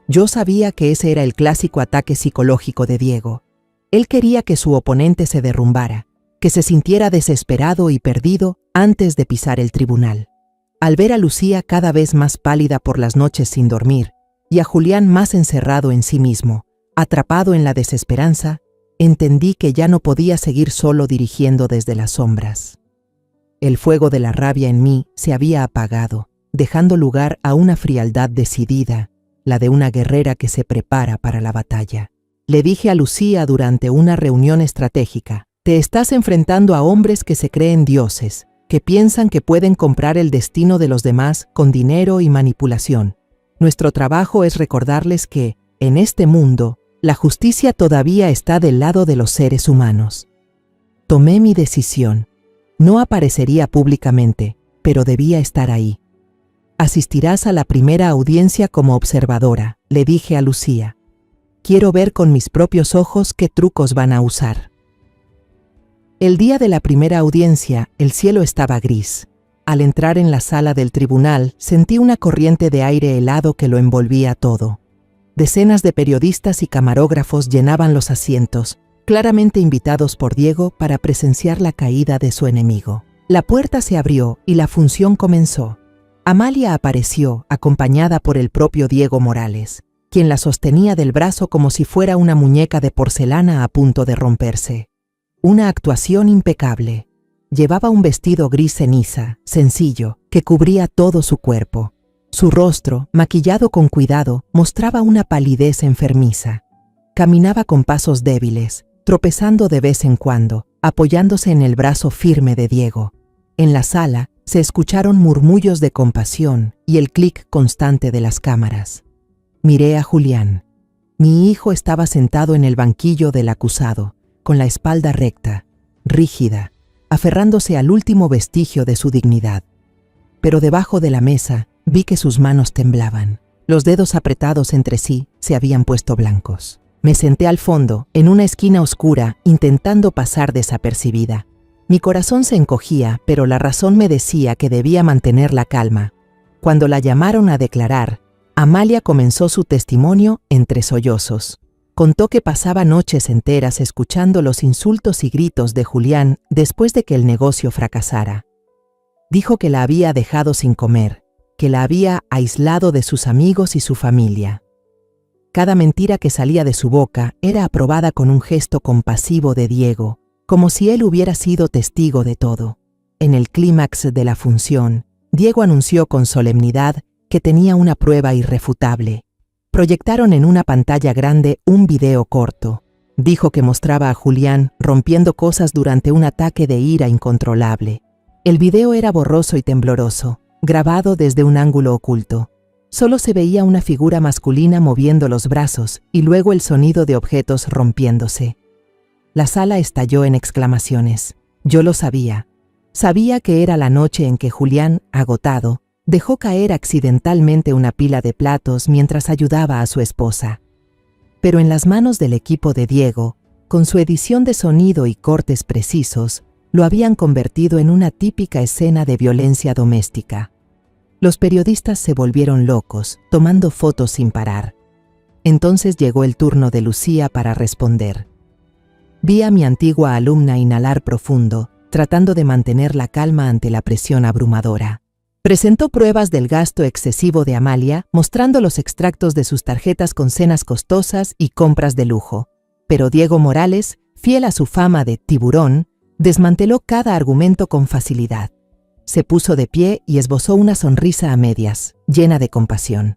Yo sabía que ese era el clásico ataque psicológico de Diego. Él quería que su oponente se derrumbara, que se sintiera desesperado y perdido antes de pisar el tribunal. Al ver a Lucía cada vez más pálida por las noches sin dormir, y a Julián más encerrado en sí mismo, atrapado en la desesperanza, entendí que ya no podía seguir solo dirigiendo desde las sombras. El fuego de la rabia en mí se había apagado, dejando lugar a una frialdad decidida, la de una guerrera que se prepara para la batalla. Le dije a Lucía durante una reunión estratégica: te estás enfrentando a hombres que se creen dioses, que piensan que pueden comprar el destino de los demás con dinero y manipulación. Nuestro trabajo es recordarles que, en este mundo, la justicia todavía está del lado de los seres humanos. Tomé mi decisión. No aparecería públicamente, pero debía estar ahí. Asistirás a la primera audiencia como observadora, le dije a Lucía. Quiero ver con mis propios ojos qué trucos van a usar. El día de la primera audiencia, el cielo estaba gris. Al entrar en la sala del tribunal, sentí una corriente de aire helado que lo envolvía todo. Decenas de periodistas y camarógrafos llenaban los asientos, claramente invitados por Diego para presenciar la caída de su enemigo. La puerta se abrió y la función comenzó. Amalia apareció, acompañada por el propio Diego Morales, quien la sostenía del brazo como si fuera una muñeca de porcelana a punto de romperse. Una actuación impecable. Llevaba un vestido gris ceniza, sencillo, que cubría todo su cuerpo. Su rostro, maquillado con cuidado, mostraba una palidez enfermiza. Caminaba con pasos débiles, tropezando de vez en cuando, apoyándose en el brazo firme de Diego. En la sala se escucharon murmullos de compasión y el clic constante de las cámaras. Miré a Julián. Mi hijo estaba sentado en el banquillo del acusado, con la espalda recta, rígida, aferrándose al último vestigio de su dignidad. Pero debajo de la mesa vi que sus manos temblaban. Los dedos apretados entre sí se habían puesto blancos. Me senté al fondo, en una esquina oscura, intentando pasar desapercibida. Mi corazón se encogía, pero la razón me decía que debía mantener la calma. Cuando la llamaron a declarar, Amalia comenzó su testimonio entre sollozos. Contó que pasaba noches enteras escuchando los insultos y gritos de Julián después de que el negocio fracasara. Dijo que la había dejado sin comer, que la había aislado de sus amigos y su familia. Cada mentira que salía de su boca era aprobada con un gesto compasivo de Diego, como si él hubiera sido testigo de todo. En el clímax de la función, Diego anunció con solemnidad que tenía una prueba irrefutable. Proyectaron en una pantalla grande un video corto. Dijo que mostraba a Julián rompiendo cosas durante un ataque de ira incontrolable. El video era borroso y tembloroso, grabado desde un ángulo oculto. Solo se veía una figura masculina moviendo los brazos y luego el sonido de objetos rompiéndose. La sala estalló en exclamaciones. Yo lo sabía. Sabía que era la noche en que Julián, agotado, dejó caer accidentalmente una pila de platos mientras ayudaba a su esposa. Pero en las manos del equipo de Diego, con su edición de sonido y cortes precisos, lo habían convertido en una típica escena de violencia doméstica. Los periodistas se volvieron locos, tomando fotos sin parar. Entonces llegó el turno de Lucía para responder. Vi a mi antigua alumna inhalar profundo, tratando de mantener la calma ante la presión abrumadora. Presentó pruebas del gasto excesivo de Amalia, mostrando los extractos de sus tarjetas con cenas costosas y compras de lujo. Pero Diego Morales, fiel a su fama de tiburón, desmanteló cada argumento con facilidad. Se puso de pie y esbozó una sonrisa a medias, llena de compasión.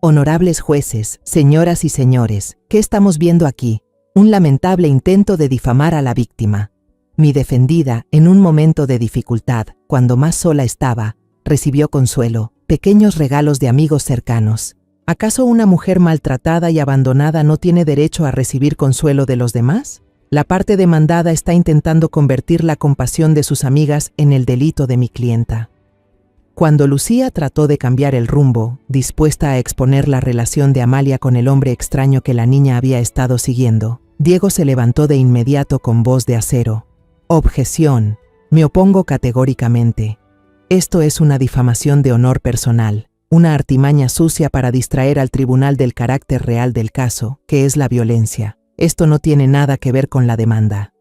Honorables jueces, señoras y señores, ¿qué estamos viendo aquí? Un lamentable intento de difamar a la víctima. Mi defendida, en un momento de dificultad, cuando más sola estaba, recibió consuelo, pequeños regalos de amigos cercanos. ¿Acaso una mujer maltratada y abandonada no tiene derecho a recibir consuelo de los demás? La parte demandada está intentando convertir la compasión de sus amigas en el delito de mi clienta. Cuando Lucía trató de cambiar el rumbo, dispuesta a exponer la relación de Amalia con el hombre extraño que la niña había estado siguiendo, Diego se levantó de inmediato con voz de acero. Objeción. Me opongo categóricamente. Esto es una difamación de honor personal, una artimaña sucia para distraer al tribunal del carácter real del caso, que es la violencia. Esto no tiene nada que ver con la demanda.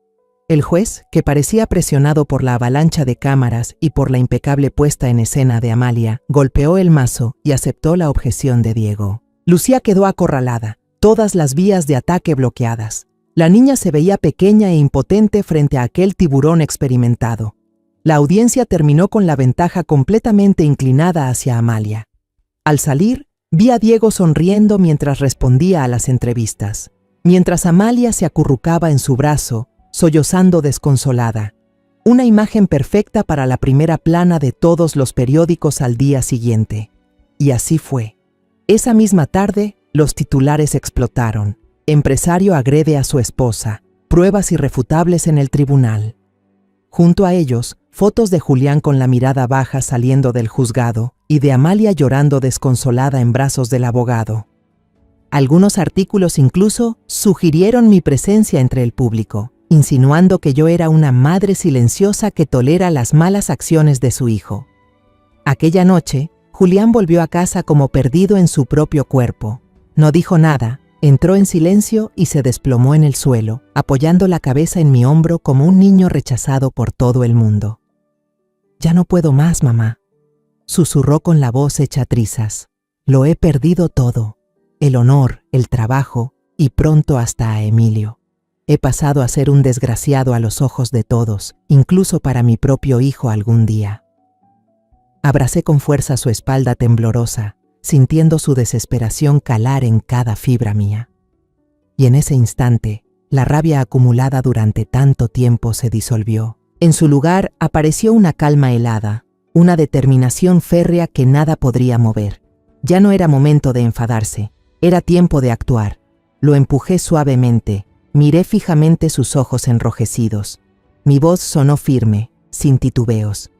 El juez, que parecía presionado por la avalancha de cámaras y por la impecable puesta en escena de Amalia, golpeó el mazo y aceptó la objeción de Diego. Lucía quedó acorralada, todas las vías de ataque bloqueadas. La niña se veía pequeña e impotente frente a aquel tiburón experimentado. La audiencia terminó con la ventaja completamente inclinada hacia Amalia. Al salir, vi a Diego sonriendo mientras respondía a las entrevistas, mientras Amalia se acurrucaba en su brazo, sollozando desconsolada. Una imagen perfecta para la primera plana de todos los periódicos al día siguiente. Y así fue. Esa misma tarde, los titulares explotaron. Empresario agrede a su esposa. Pruebas irrefutables en el tribunal. Junto a ellos, fotos de Julián con la mirada baja saliendo del juzgado y de Amalia llorando desconsolada en brazos del abogado. Algunos artículos incluso sugirieron mi presencia entre el público, insinuando que yo era una madre silenciosa que tolera las malas acciones de su hijo. Aquella noche, Julián volvió a casa como perdido en su propio cuerpo. No dijo nada, entró en silencio y se desplomó en el suelo, apoyando la cabeza en mi hombro como un niño rechazado por todo el mundo. «Ya no puedo más, mamá», susurró con la voz hecha trizas. «Lo he perdido todo, el honor, el trabajo y pronto hasta a Emilio. He pasado a ser un desgraciado a los ojos de todos, incluso para mi propio hijo algún día». Abracé con fuerza su espalda temblorosa, sintiendo su desesperación calar en cada fibra mía. Y en ese instante, la rabia acumulada durante tanto tiempo se disolvió. En su lugar apareció una calma helada, una determinación férrea que nada podría mover. Ya no era momento de enfadarse, era tiempo de actuar. Lo empujé suavemente, miré fijamente sus ojos enrojecidos. Mi voz sonó firme, sin titubeos.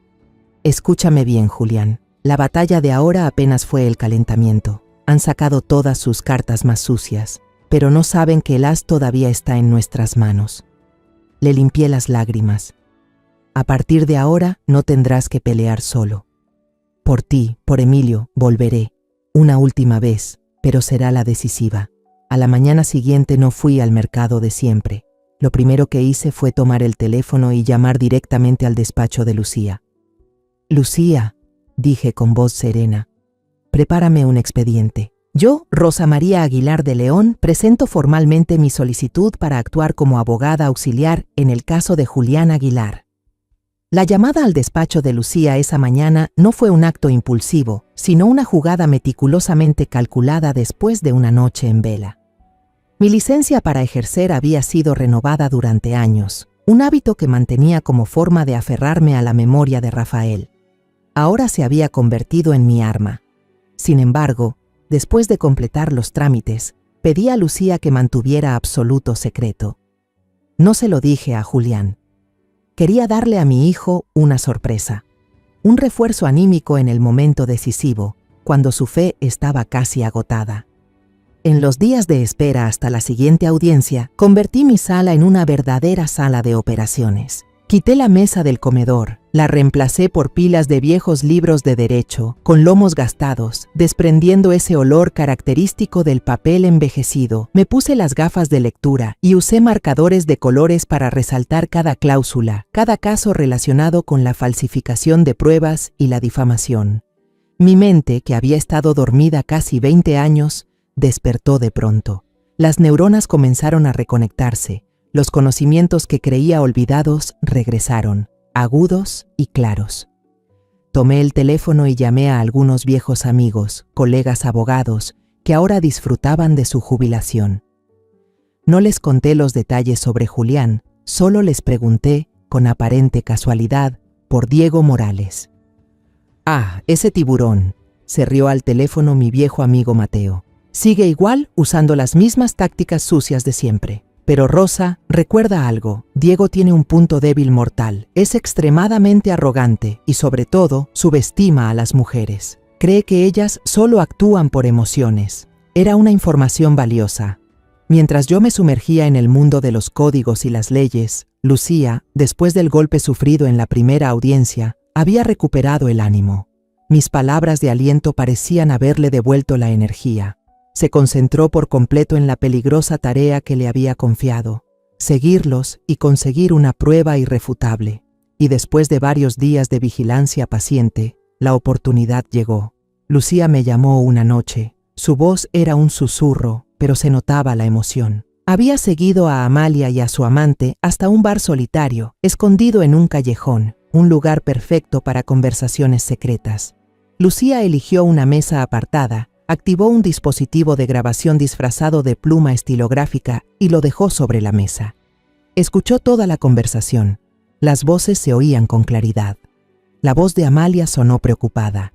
«Escúchame bien, Julián. La batalla de ahora apenas fue el calentamiento. Han sacado todas sus cartas más sucias, pero no saben que el as todavía está en nuestras manos». Le limpié las lágrimas. «A partir de ahora no tendrás que pelear solo. Por ti, por Emilio, volveré. Una última vez, pero será la decisiva». A la mañana siguiente no fui al mercado de siempre. Lo primero que hice fue tomar el teléfono y llamar directamente al despacho de Lucía. «Lucía», dije con voz serena, «prepárame un expediente. Yo, Rosa María Aguilar de León, presento formalmente mi solicitud para actuar como abogada auxiliar en el caso de Julián Aguilar». La llamada al despacho de Lucía esa mañana no fue un acto impulsivo, sino una jugada meticulosamente calculada después de una noche en vela. Mi licencia para ejercer había sido renovada durante años, un hábito que mantenía como forma de aferrarme a la memoria de Rafael. Ahora se había convertido en mi arma. Sin embargo, después de completar los trámites, pedí a Lucía que mantuviera absoluto secreto. No se lo dije a Julián. Quería darle a mi hijo una sorpresa, un refuerzo anímico en el momento decisivo, cuando su fe estaba casi agotada. En los días de espera hasta la siguiente audiencia, convertí mi sala en una verdadera sala de operaciones. Quité la mesa del comedor, la reemplacé por pilas de viejos libros de derecho, con lomos gastados, desprendiendo ese olor característico del papel envejecido. Me puse las gafas de lectura y usé marcadores de colores para resaltar cada cláusula, cada caso relacionado con la falsificación de pruebas y la difamación. Mi mente, que había estado dormida casi 20 años, despertó de pronto. Las neuronas comenzaron a reconectarse. Los conocimientos que creía olvidados regresaron, agudos y claros. Tomé el teléfono y llamé a algunos viejos amigos, colegas abogados, que ahora disfrutaban de su jubilación. No les conté los detalles sobre Julián, solo les pregunté, con aparente casualidad, por Diego Morales. «Ah, ese tiburón», se rió al teléfono mi viejo amigo Mateo. «Sigue igual usando las mismas tácticas sucias de siempre. Pero Rosa, recuerda algo, Diego tiene un punto débil mortal, es extremadamente arrogante y sobre todo subestima a las mujeres. Cree que ellas solo actúan por emociones». Era una información valiosa. Mientras yo me sumergía en el mundo de los códigos y las leyes, Lucía, después del golpe sufrido en la primera audiencia, había recuperado el ánimo. Mis palabras de aliento parecían haberle devuelto la energía. Se concentró por completo en la peligrosa tarea que le había confiado, seguirlos y conseguir una prueba irrefutable. Y después de varios días de vigilancia paciente, la oportunidad llegó. Lucía me llamó una noche. Su voz era un susurro, pero se notaba la emoción. Había seguido a Amalia y a su amante hasta un bar solitario, escondido en un callejón, un lugar perfecto para conversaciones secretas. Lucía eligió una mesa apartada, activó un dispositivo de grabación disfrazado de pluma estilográfica y lo dejó sobre la mesa. Escuchó toda la conversación. Las voces se oían con claridad. La voz de Amalia sonó preocupada.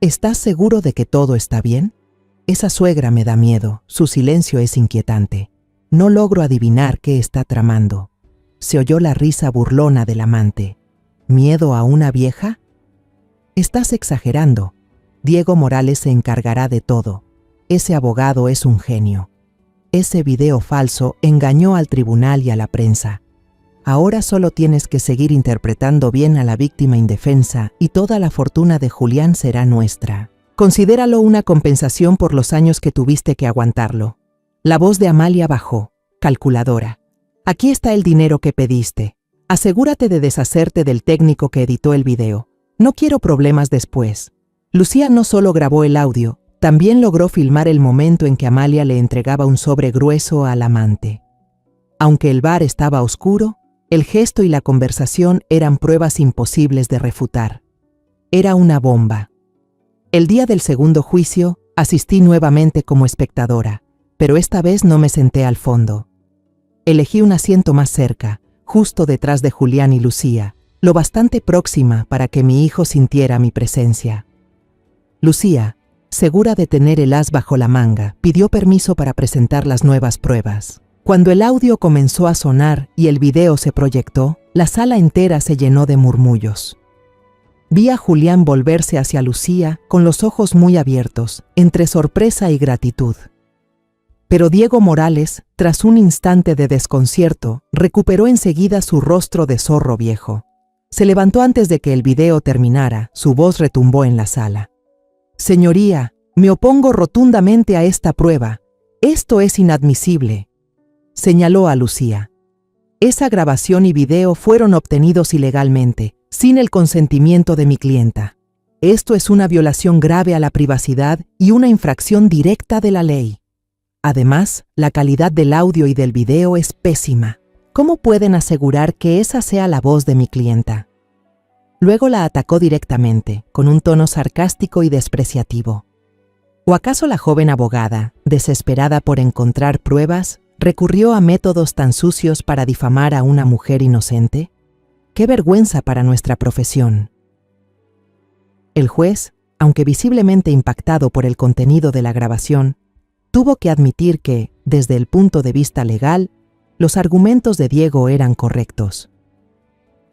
¿Estás seguro de que todo está bien? Esa suegra me da miedo, su silencio es inquietante. No logro adivinar qué está tramando. Se oyó la risa burlona del amante. ¿Miedo a una vieja? Estás exagerando. Diego Morales se encargará de todo. Ese abogado es un genio. Ese video falso engañó al tribunal y a la prensa. Ahora solo tienes que seguir interpretando bien a la víctima indefensa y toda la fortuna de Julián será nuestra. Considéralo una compensación por los años que tuviste que aguantarlo. La voz de Amalia bajó, calculadora. Aquí está el dinero que pediste. Asegúrate de deshacerte del técnico que editó el video. No quiero problemas después. Lucía no solo grabó el audio, también logró filmar el momento en que Amalia le entregaba un sobre grueso al amante. Aunque el bar estaba oscuro, el gesto y la conversación eran pruebas imposibles de refutar. Era una bomba. El día del segundo juicio, asistí nuevamente como espectadora, pero esta vez no me senté al fondo. Elegí un asiento más cerca, justo detrás de Julián y Lucía, lo bastante próxima para que mi hijo sintiera mi presencia. Lucía, segura de tener el as bajo la manga, pidió permiso para presentar las nuevas pruebas. Cuando el audio comenzó a sonar y el video se proyectó, la sala entera se llenó de murmullos. Vi a Julián volverse hacia Lucía con los ojos muy abiertos, entre sorpresa y gratitud. Pero Diego Morales, tras un instante de desconcierto, recuperó enseguida su rostro de zorro viejo. Se levantó antes de que el video terminara, su voz retumbó en la sala. «Señoría, me opongo rotundamente a esta prueba. Esto es inadmisible», señaló a Lucía. «Esa grabación y video fueron obtenidos ilegalmente, sin el consentimiento de mi clienta. Esto es una violación grave a la privacidad y una infracción directa de la ley. Además, la calidad del audio y del video es pésima. ¿Cómo pueden asegurar que esa sea la voz de mi clienta?». Luego la atacó directamente, con un tono sarcástico y despreciativo. ¿O acaso la joven abogada, desesperada por encontrar pruebas, recurrió a métodos tan sucios para difamar a una mujer inocente? ¡Qué vergüenza para nuestra profesión! El juez, aunque visiblemente impactado por el contenido de la grabación, tuvo que admitir que, desde el punto de vista legal, los argumentos de Diego eran correctos.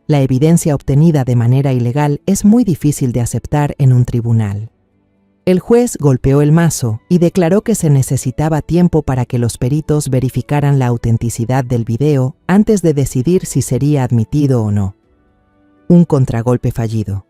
La evidencia obtenida de manera ilegal es muy difícil de aceptar en un tribunal. El juez golpeó el mazo y declaró que se necesitaba tiempo para que los peritos verificaran la autenticidad del video antes de decidir si sería admitido o no. Un contragolpe fallido.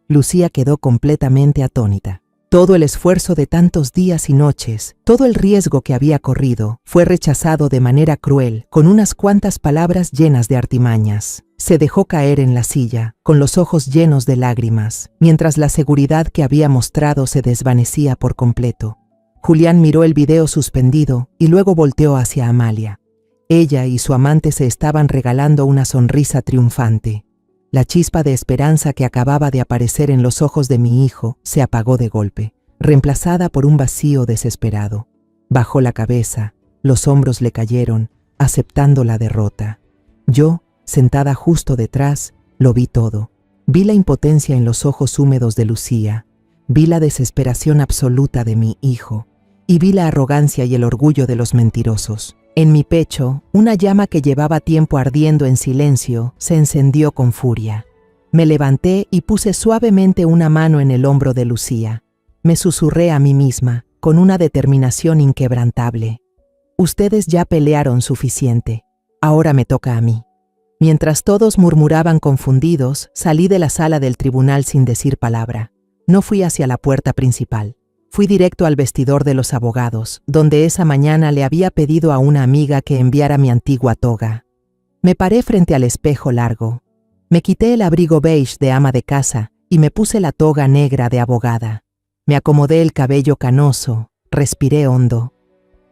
Lucía quedó completamente atónita. Todo el esfuerzo de tantos días y noches, todo el riesgo que había corrido, fue rechazado de manera cruel, con unas cuantas palabras llenas de artimañas. Se dejó caer en la silla, con los ojos llenos de lágrimas, mientras la seguridad que había mostrado se desvanecía por completo. Julián miró el video suspendido y luego volteó hacia Amalia. Ella y su amante se estaban regalando una sonrisa triunfante. La chispa de esperanza que acababa de aparecer en los ojos de mi hijo se apagó de golpe, reemplazada por un vacío desesperado. Bajó la cabeza, los hombros le cayeron, aceptando la derrota. Yo, sentada justo detrás, lo vi todo. Vi la impotencia en los ojos húmedos de Lucía, vi la desesperación absoluta de mi hijo, y vi la arrogancia y el orgullo de los mentirosos. En mi pecho, una llama que llevaba tiempo ardiendo en silencio se encendió con furia. Me levanté y puse suavemente una mano en el hombro de Lucía. Me susurré a mí misma, con una determinación inquebrantable. Ustedes ya pelearon suficiente. Ahora me toca a mí. Mientras todos murmuraban confundidos, salí de la sala del tribunal sin decir palabra. No fui hacia la puerta principal. Fui directo al vestidor de los abogados, donde esa mañana le había pedido a una amiga que enviara mi antigua toga. Me paré frente al espejo largo. Me quité el abrigo beige de ama de casa y me puse la toga negra de abogada. Me acomodé el cabello canoso, respiré hondo.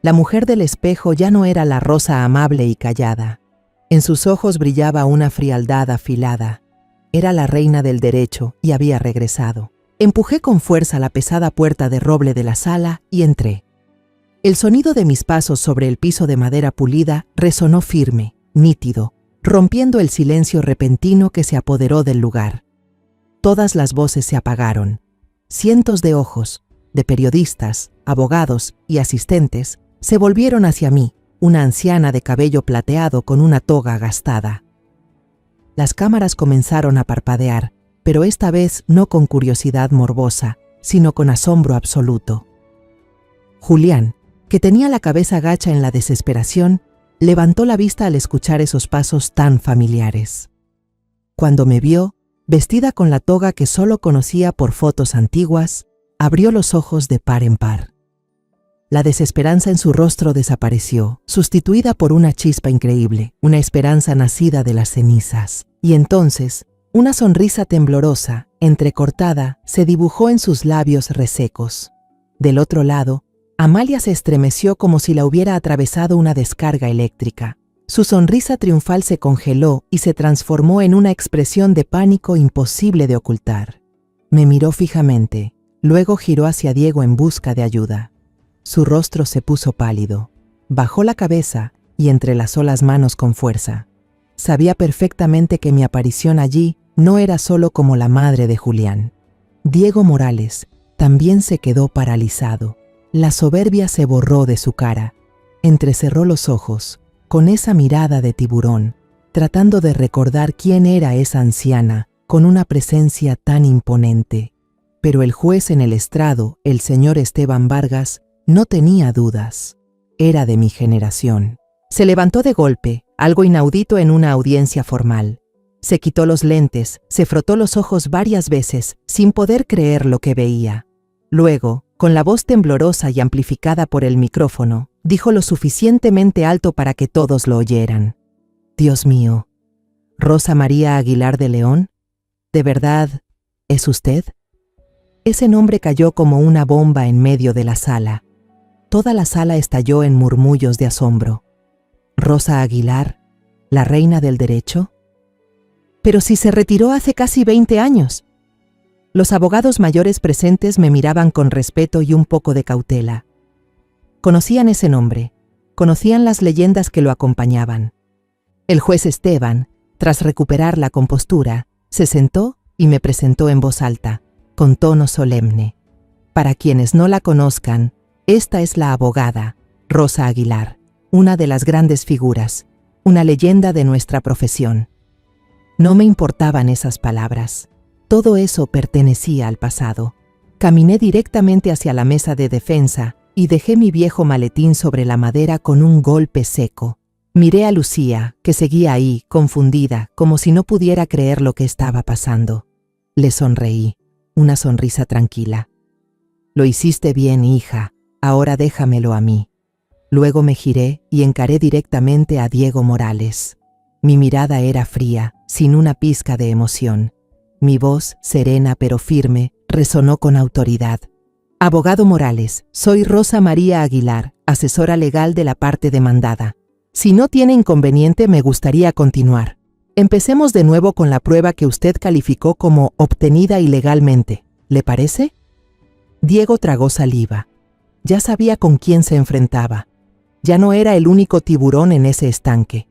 La mujer del espejo ya no era la rosa amable y callada. En sus ojos brillaba una frialdad afilada. Era la reina del derecho y había regresado. Empujé con fuerza la pesada puerta de roble de la sala y entré. El sonido de mis pasos sobre el piso de madera pulida resonó firme, nítido, rompiendo el silencio repentino que se apoderó del lugar. Todas las voces se apagaron. Cientos de ojos, de periodistas, abogados y asistentes, se volvieron hacia mí, una anciana de cabello plateado con una toga gastada. Las cámaras comenzaron a parpadear, pero esta vez no con curiosidad morbosa, sino con asombro absoluto. Julián, que tenía la cabeza gacha en la desesperación, levantó la vista al escuchar esos pasos tan familiares. Cuando me vio, vestida con la toga que solo conocía por fotos antiguas, abrió los ojos de par en par. La desesperanza en su rostro desapareció, sustituida por una chispa increíble, una esperanza nacida de las cenizas. Y entonces, una sonrisa temblorosa, entrecortada, se dibujó en sus labios resecos. Del otro lado, Amalia se estremeció como si la hubiera atravesado una descarga eléctrica. Su sonrisa triunfal se congeló y se transformó en una expresión de pánico imposible de ocultar. Me miró fijamente, luego giró hacia Diego en busca de ayuda. Su rostro se puso pálido, bajó la cabeza y entrelazó las manos con fuerza. Sabía perfectamente que mi aparición allí no era solo como la madre de Julián. Diego Morales también se quedó paralizado. La soberbia se borró de su cara. Entrecerró los ojos, con esa mirada de tiburón, tratando de recordar quién era esa anciana con una presencia tan imponente. Pero el juez en el estrado, el señor Esteban Vargas, no tenía dudas. Era de mi generación. Se levantó de golpe, algo inaudito en una audiencia formal. Se quitó los lentes, se frotó los ojos varias veces, sin poder creer lo que veía. Luego, con la voz temblorosa y amplificada por el micrófono, dijo lo suficientemente alto para que todos lo oyeran. Dios mío, ¿Rosa María Aguilar de León? ¿De verdad es usted? Ese nombre cayó como una bomba en medio de la sala. Toda la sala estalló en murmullos de asombro. ¿Rosa Aguilar, la reina del derecho? Pero si se retiró hace casi 20 años. Los abogados mayores presentes me miraban con respeto y un poco de cautela. Conocían ese nombre, conocían las leyendas que lo acompañaban. El juez Esteban, tras recuperar la compostura, se sentó y me presentó en voz alta, con tono solemne. Para quienes no la conozcan, esta es la abogada, Rosa Aguilar, una de las grandes figuras, una leyenda de nuestra profesión. No me importaban esas palabras. Todo eso pertenecía al pasado. Caminé directamente hacia la mesa de defensa y dejé mi viejo maletín sobre la madera con un golpe seco. Miré a Lucía, que seguía ahí, confundida, como si no pudiera creer lo que estaba pasando. Le sonreí, una sonrisa tranquila. Lo hiciste bien, hija, ahora déjamelo a mí. Luego me giré y encaré directamente a Diego Morales. Mi mirada era fría, sin una pizca de emoción. Mi voz, serena pero firme, resonó con autoridad. Abogado Morales, soy Rosa María Aguilar, asesora legal de la parte demandada. Si no tiene inconveniente, me gustaría continuar. Empecemos de nuevo con la prueba que usted calificó como obtenida ilegalmente. ¿Le parece? Diego tragó saliva. Ya sabía con quién se enfrentaba. Ya no era el único tiburón en ese estanque.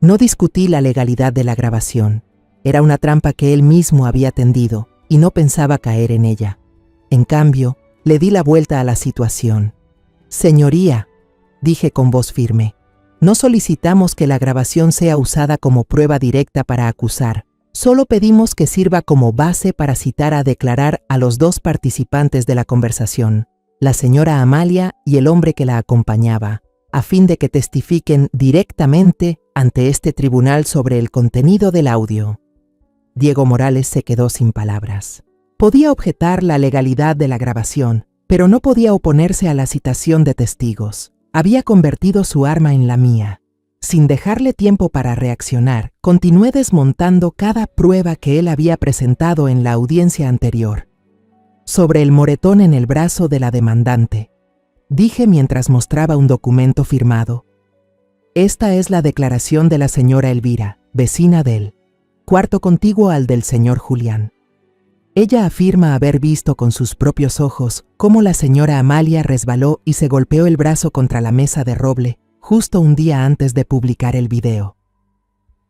No discutí la legalidad de la grabación. Era una trampa que él mismo había tendido y no pensaba caer en ella. En cambio, le di la vuelta a la situación. Señoría, dije con voz firme, no solicitamos que la grabación sea usada como prueba directa para acusar. Solo pedimos que sirva como base para citar a declarar a los dos participantes de la conversación, la señora Amalia y el hombre que la acompañaba, a fin de que testifiquen directamente ante este tribunal sobre el contenido del audio. Diego Morales se quedó sin palabras. Podía objetar la legalidad de la grabación, pero no podía oponerse a la citación de testigos. Había convertido su arma en la mía. Sin dejarle tiempo para reaccionar, continué desmontando cada prueba que él había presentado en la audiencia anterior. Sobre el moretón en el brazo de la demandante, dije mientras mostraba un documento firmado. Esta es la declaración de la señora Elvira, vecina del cuarto contiguo al del señor Julián. Ella afirma haber visto con sus propios ojos cómo la señora Amalia resbaló y se golpeó el brazo contra la mesa de roble justo un día antes de publicar el video.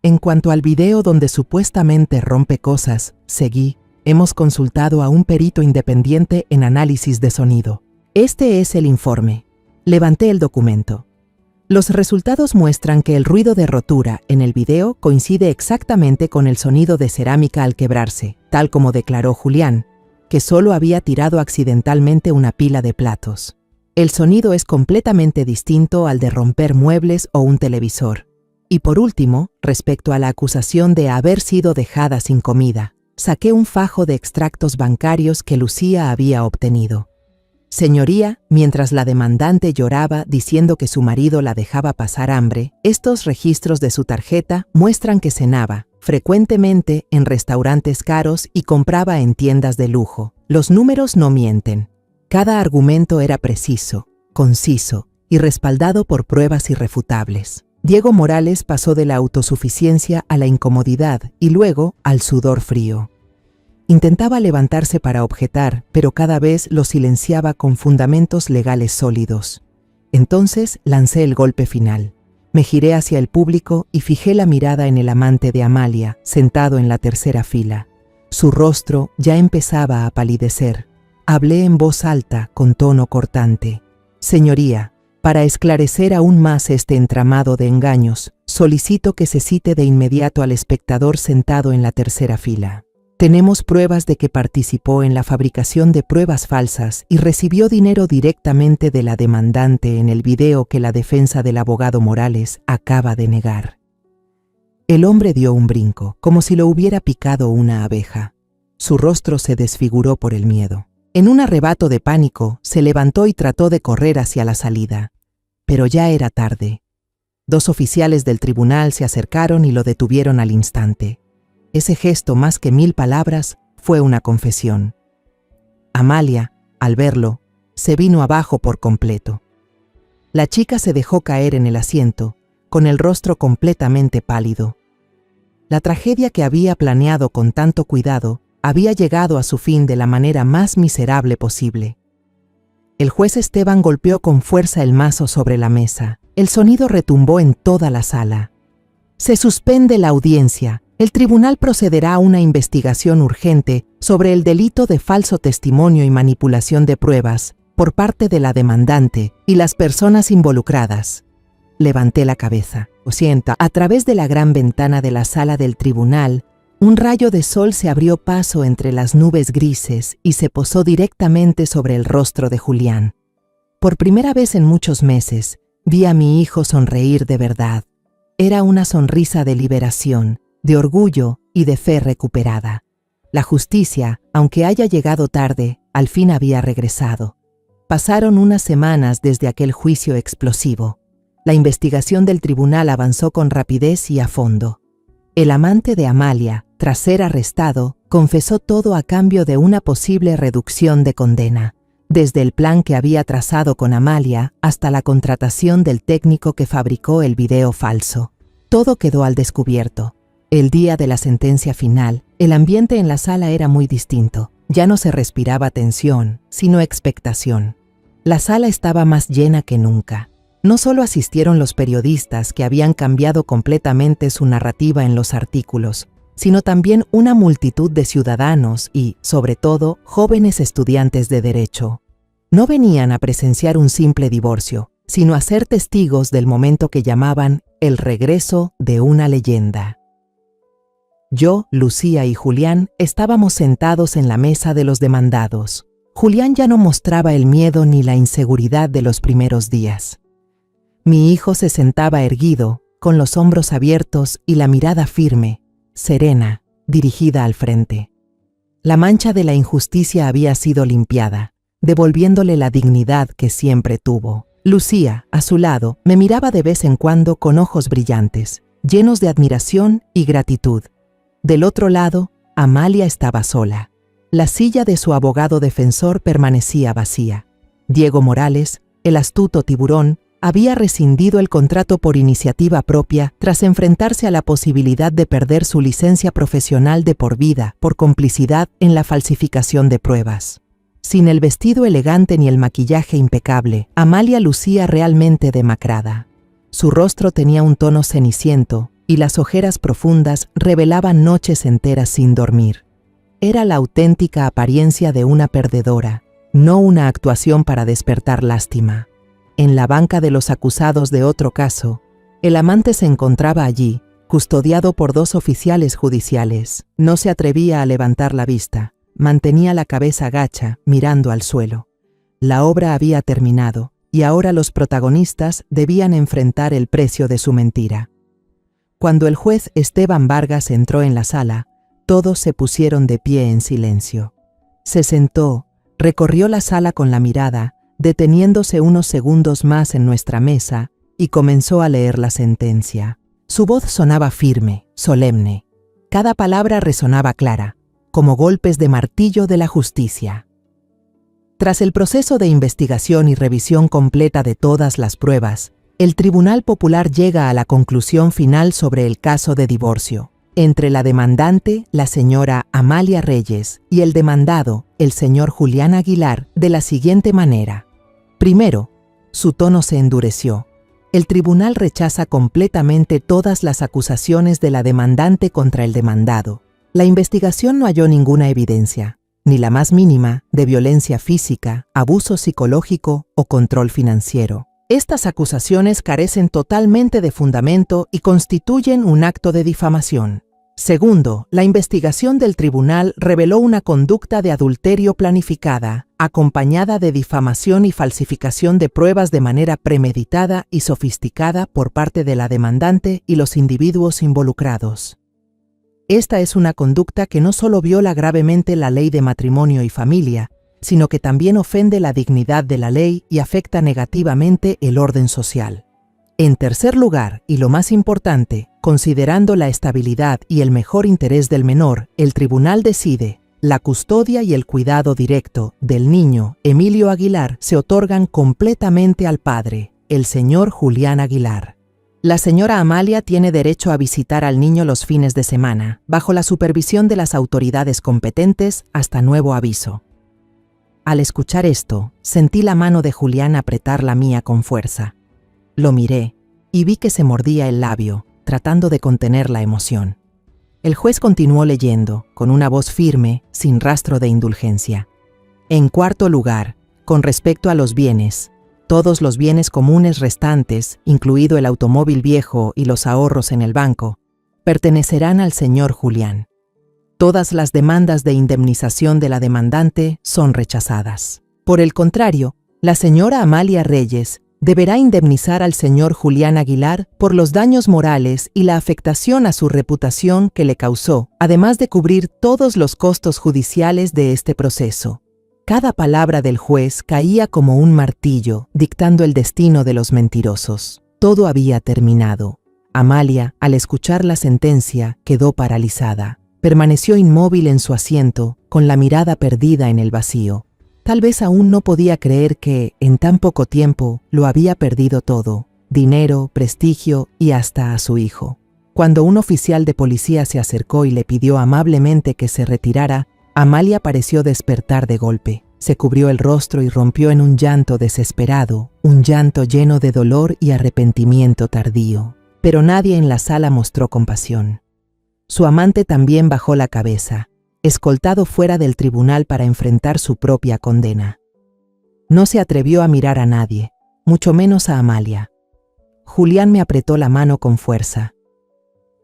En cuanto al video donde supuestamente rompe cosas, seguí, hemos consultado a un perito independiente en análisis de sonido. Este es el informe. Levanté el documento. Los resultados muestran que el ruido de rotura en el video coincide exactamente con el sonido de cerámica al quebrarse, tal como declaró Julián, que solo había tirado accidentalmente una pila de platos. El sonido es completamente distinto al de romper muebles o un televisor. Y por último, respecto a la acusación de haber sido dejada sin comida, saqué un fajo de extractos bancarios que Lucía había obtenido. Señoría, mientras la demandante lloraba diciendo que su marido la dejaba pasar hambre, estos registros de su tarjeta muestran que cenaba, frecuentemente en restaurantes caros y compraba en tiendas de lujo. Los números no mienten. Cada argumento era preciso, conciso y respaldado por pruebas irrefutables. Diego Morales pasó de la autosuficiencia a la incomodidad y luego al sudor frío. Intentaba levantarse para objetar, pero cada vez lo silenciaba con fundamentos legales sólidos. Entonces lancé el golpe final. Me giré hacia el público y fijé la mirada en el amante de Amalia, sentado en la tercera fila. Su rostro ya empezaba a palidecer. Hablé en voz alta, con tono cortante. Señoría, para esclarecer aún más este entramado de engaños, solicito que se cite de inmediato al espectador sentado en la tercera fila. Tenemos pruebas de que participó en la fabricación de pruebas falsas y recibió dinero directamente de la demandante en el video que la defensa del abogado Morales acaba de negar. El hombre dio un brinco, como si lo hubiera picado una abeja. Su rostro se desfiguró por el miedo. En un arrebato de pánico, se levantó y trató de correr hacia la salida. Pero ya era tarde. 2 oficiales del tribunal se acercaron y lo detuvieron al instante. Ese gesto, más que 1000 palabras, fue una confesión. Amalia, al verlo, se vino abajo por completo. La chica se dejó caer en el asiento, con el rostro completamente pálido. La tragedia que había planeado con tanto cuidado había llegado a su fin de la manera más miserable posible. El juez Esteban golpeó con fuerza el mazo sobre la mesa. El sonido retumbó en toda la sala. Se suspende la audiencia. El tribunal procederá a una investigación urgente sobre el delito de falso testimonio y manipulación de pruebas por parte de la demandante y las personas involucradas. Levanté la cabeza. A través de la gran ventana de la sala del tribunal, un rayo de sol se abrió paso entre las nubes grises y se posó directamente sobre el rostro de Julián. Por primera vez en muchos meses, vi a mi hijo sonreír de verdad. Era una sonrisa de liberación, de orgullo y de fe recuperada. La justicia, aunque haya llegado tarde, al fin había regresado. Pasaron unas semanas desde aquel juicio explosivo. La investigación del tribunal avanzó con rapidez y a fondo. El amante de Amalia, tras ser arrestado, confesó todo a cambio de una posible reducción de condena, desde el plan que había trazado con Amalia hasta la contratación del técnico que fabricó el video falso. Todo quedó al descubierto. El día de la sentencia final, el ambiente en la sala era muy distinto. Ya no se respiraba tensión, sino expectación. La sala estaba más llena que nunca. No solo asistieron los periodistas que habían cambiado completamente su narrativa en los artículos, sino también una multitud de ciudadanos y, sobre todo, jóvenes estudiantes de Derecho. No venían a presenciar un simple divorcio, sino a ser testigos del momento que llamaban el regreso de una leyenda. Yo, Lucía y Julián estábamos sentados en la mesa de los demandados. Julián ya no mostraba el miedo ni la inseguridad de los primeros días. Mi hijo se sentaba erguido, con los hombros abiertos y la mirada firme, serena, dirigida al frente. La mancha de la injusticia había sido limpiada, devolviéndole la dignidad que siempre tuvo. Lucía, a su lado, me miraba de vez en cuando con ojos brillantes, llenos de admiración y gratitud. Del otro lado, Amalia estaba sola. La silla de su abogado defensor permanecía vacía. Diego Morales, el astuto tiburón, había rescindido el contrato por iniciativa propia tras enfrentarse a la posibilidad de perder su licencia profesional de por vida por complicidad en la falsificación de pruebas. Sin el vestido elegante ni el maquillaje impecable, Amalia lucía realmente demacrada. Su rostro tenía un tono ceniciento y las ojeras profundas revelaban noches enteras sin dormir. Era la auténtica apariencia de una perdedora, no una actuación para despertar lástima. En la banca de los acusados de otro caso, el amante se encontraba allí, custodiado por 2 oficiales judiciales. No se atrevía a levantar la vista, mantenía la cabeza gacha, mirando al suelo. La obra había terminado, y ahora los protagonistas debían enfrentar el precio de su mentira. Cuando el juez Esteban Vargas entró en la sala, todos se pusieron de pie en silencio. Se sentó, recorrió la sala con la mirada, deteniéndose unos segundos más en nuestra mesa, y comenzó a leer la sentencia. Su voz sonaba firme, solemne. Cada palabra resonaba clara, como golpes de martillo de la justicia. Tras el proceso de investigación y revisión completa de todas las pruebas, el Tribunal Popular llega a la conclusión final sobre el caso de divorcio entre la demandante, la señora Amalia Reyes, y el demandado, el señor Julián Aguilar, de la siguiente manera. Primero, su tono se endureció. El tribunal rechaza completamente todas las acusaciones de la demandante contra el demandado. La investigación no halló ninguna evidencia, ni la más mínima, de violencia física, abuso psicológico o control financiero. Estas acusaciones carecen totalmente de fundamento y constituyen un acto de difamación. Segundo, la investigación del tribunal reveló una conducta de adulterio planificada, acompañada de difamación y falsificación de pruebas de manera premeditada y sofisticada por parte de la demandante y los individuos involucrados. Esta es una conducta que no solo viola gravemente la ley de matrimonio y familia, sino que también ofende la dignidad de la ley y afecta negativamente el orden social. En tercer lugar, y lo más importante, considerando la estabilidad y el mejor interés del menor, el tribunal decide: la custodia y el cuidado directo del niño Emilio Aguilar se otorgan completamente al padre, el señor Julián Aguilar. La señora Amalia tiene derecho a visitar al niño los fines de semana, bajo la supervisión de las autoridades competentes hasta nuevo aviso. Al escuchar esto, sentí la mano de Julián apretar la mía con fuerza. Lo miré y vi que se mordía el labio, tratando de contener la emoción. El juez continuó leyendo, con una voz firme, sin rastro de indulgencia. En cuarto lugar, con respecto a los bienes, todos los bienes comunes restantes, incluido el automóvil viejo y los ahorros en el banco, pertenecerán al señor Julián. Todas las demandas de indemnización de la demandante son rechazadas. Por el contrario, la señora Amalia Reyes deberá indemnizar al señor Julián Aguilar por los daños morales y la afectación a su reputación que le causó, además de cubrir todos los costos judiciales de este proceso. Cada palabra del juez caía como un martillo, dictando el destino de los mentirosos. Todo había terminado. Amalia, al escuchar la sentencia, quedó paralizada. Permaneció inmóvil en su asiento, con la mirada perdida en el vacío. Tal vez aún no podía creer que, en tan poco tiempo, lo había perdido todo: dinero, prestigio y hasta a su hijo. Cuando un oficial de policía se acercó y le pidió amablemente que se retirara, Amalia pareció despertar de golpe. Se cubrió el rostro y rompió en un llanto desesperado, un llanto lleno de dolor y arrepentimiento tardío. Pero nadie en la sala mostró compasión. Su amante también bajó la cabeza, escoltado fuera del tribunal para enfrentar su propia condena. No se atrevió a mirar a nadie, mucho menos a Amalia. Julián me apretó la mano con fuerza.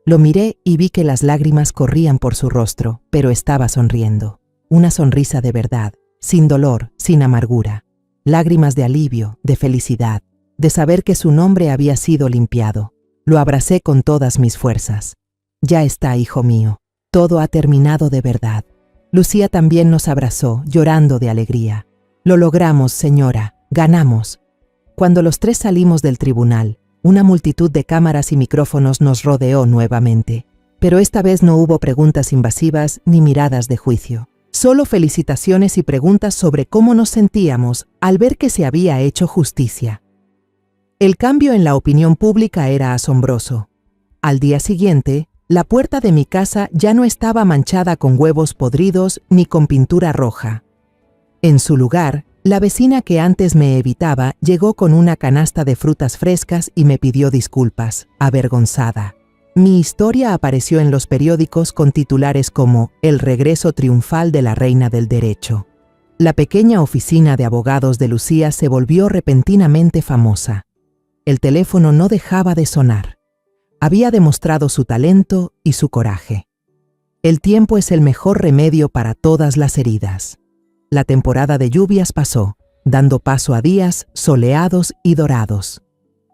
Lo miré y vi que las lágrimas corrían por su rostro, pero estaba sonriendo. Una sonrisa de verdad, sin dolor, sin amargura. Lágrimas de alivio, de felicidad, de saber que su nombre había sido limpiado. Lo abracé con todas mis fuerzas. Ya está, hijo mío. Todo ha terminado de verdad. Lucía también nos abrazó, llorando de alegría. Lo logramos, señora. Ganamos. Cuando los tres salimos del tribunal, una multitud de cámaras y micrófonos nos rodeó nuevamente. Pero esta vez no hubo preguntas invasivas ni miradas de juicio. Solo felicitaciones y preguntas sobre cómo nos sentíamos al ver que se había hecho justicia. El cambio en la opinión pública era asombroso. Al día siguiente, la puerta de mi casa ya no estaba manchada con huevos podridos ni con pintura roja. En su lugar, la vecina que antes me evitaba llegó con una canasta de frutas frescas y me pidió disculpas, avergonzada. Mi historia apareció en los periódicos con titulares como El regreso triunfal de la reina del derecho. La pequeña oficina de abogados de Lucía se volvió repentinamente famosa. El teléfono no dejaba de sonar. Había demostrado su talento y su coraje. El tiempo es el mejor remedio para todas las heridas. La temporada de lluvias pasó, dando paso a días soleados y dorados.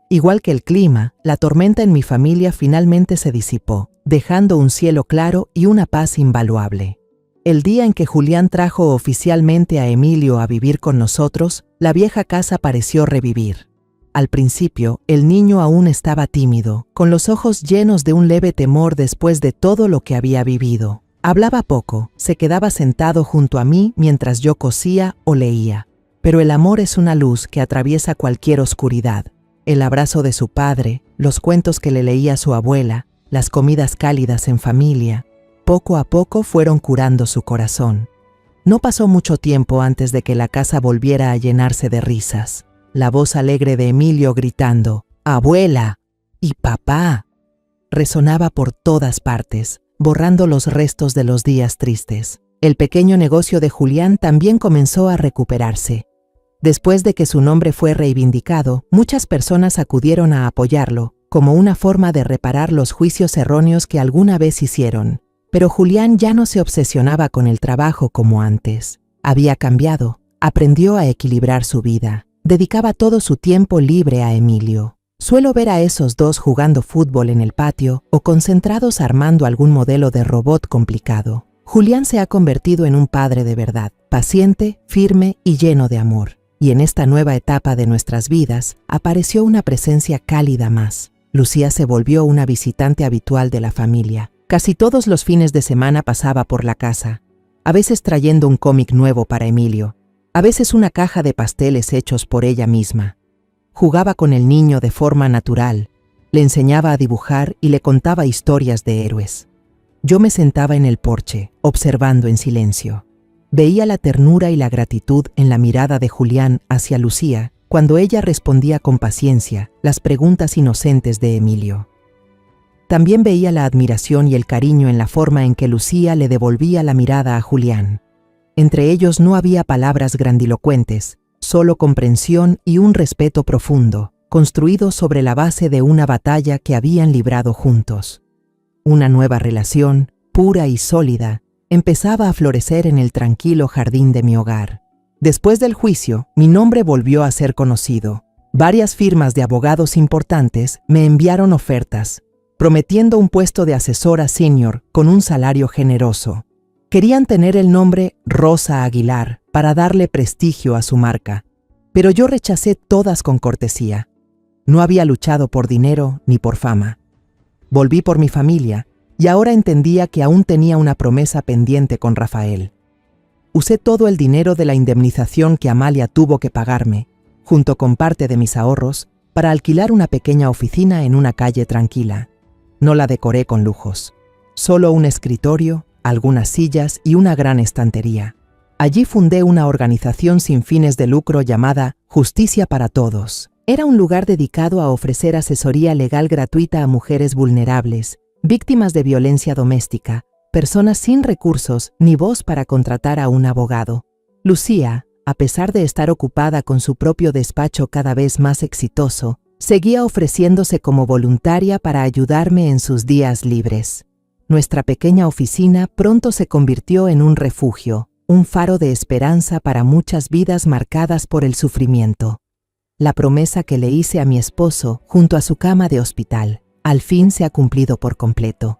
Igual que el clima, la tormenta en mi familia finalmente se disipó, dejando un cielo claro y una paz invaluable. El día en que Julián trajo oficialmente a Emilio a vivir con nosotros, la vieja casa pareció revivir. Al principio, el niño aún estaba tímido, con los ojos llenos de un leve temor después de todo lo que había vivido. Hablaba poco, se quedaba sentado junto a mí mientras yo cosía o leía. Pero el amor es una luz que atraviesa cualquier oscuridad. El abrazo de su padre, los cuentos que le leía su abuela, las comidas cálidas en familia, poco a poco fueron curando su corazón. No pasó mucho tiempo antes de que la casa volviera a llenarse de risas. La voz alegre de Emilio gritando, «¡Abuela!» y «¡Papá!» resonaba por todas partes, borrando los restos de los días tristes. El pequeño negocio de Julián también comenzó a recuperarse. Después de que su nombre fue reivindicado, muchas personas acudieron a apoyarlo, como una forma de reparar los juicios erróneos que alguna vez hicieron. Pero Julián ya no se obsesionaba con el trabajo como antes. Había cambiado, aprendió a equilibrar su vida. Dedicaba todo su tiempo libre a Emilio. Suelo ver a esos dos jugando fútbol en el patio o concentrados armando algún modelo de robot complicado. Julián se ha convertido en un padre de verdad, paciente, firme y lleno de amor. Y en esta nueva etapa de nuestras vidas apareció una presencia cálida más. Lucía se volvió una visitante habitual de la familia. Casi todos los fines de semana pasaba por la casa, a veces trayendo un cómic nuevo para Emilio, a veces una caja de pasteles hechos por ella misma. Jugaba con el niño de forma natural, le enseñaba a dibujar y le contaba historias de héroes. Yo me sentaba en el porche, observando en silencio. Veía la ternura y la gratitud en la mirada de Julián hacia Lucía cuando ella respondía con paciencia las preguntas inocentes de Emilio. También veía la admiración y el cariño en la forma en que Lucía le devolvía la mirada a Julián. Entre ellos no había palabras grandilocuentes, solo comprensión y un respeto profundo, construido sobre la base de una batalla que habían librado juntos. Una nueva relación, pura y sólida, empezaba a florecer en el tranquilo jardín de mi hogar. Después del juicio, mi nombre volvió a ser conocido. Varias firmas de abogados importantes me enviaron ofertas, prometiendo un puesto de asesora senior con un salario generoso. Querían tener el nombre Rosa Aguilar para darle prestigio a su marca, pero yo rechacé todas con cortesía. No había luchado por dinero ni por fama. Volví por mi familia y ahora entendía que aún tenía una promesa pendiente con Rafael. Usé todo el dinero de la indemnización que Amalia tuvo que pagarme, junto con parte de mis ahorros, para alquilar una pequeña oficina en una calle tranquila. No la decoré con lujos. Solo un escritorio, algunas sillas y una gran estantería. Allí fundé una organización sin fines de lucro llamada Justicia para Todos. Era un lugar dedicado a ofrecer asesoría legal gratuita a mujeres vulnerables, víctimas de violencia doméstica, personas sin recursos ni voz para contratar a un abogado. Lucía, a pesar de estar ocupada con su propio despacho cada vez más exitoso, seguía ofreciéndose como voluntaria para ayudarme en sus días libres. Nuestra pequeña oficina pronto se convirtió en un refugio, un faro de esperanza para muchas vidas marcadas por el sufrimiento. La promesa que le hice a mi esposo junto a su cama de hospital, al fin se ha cumplido por completo.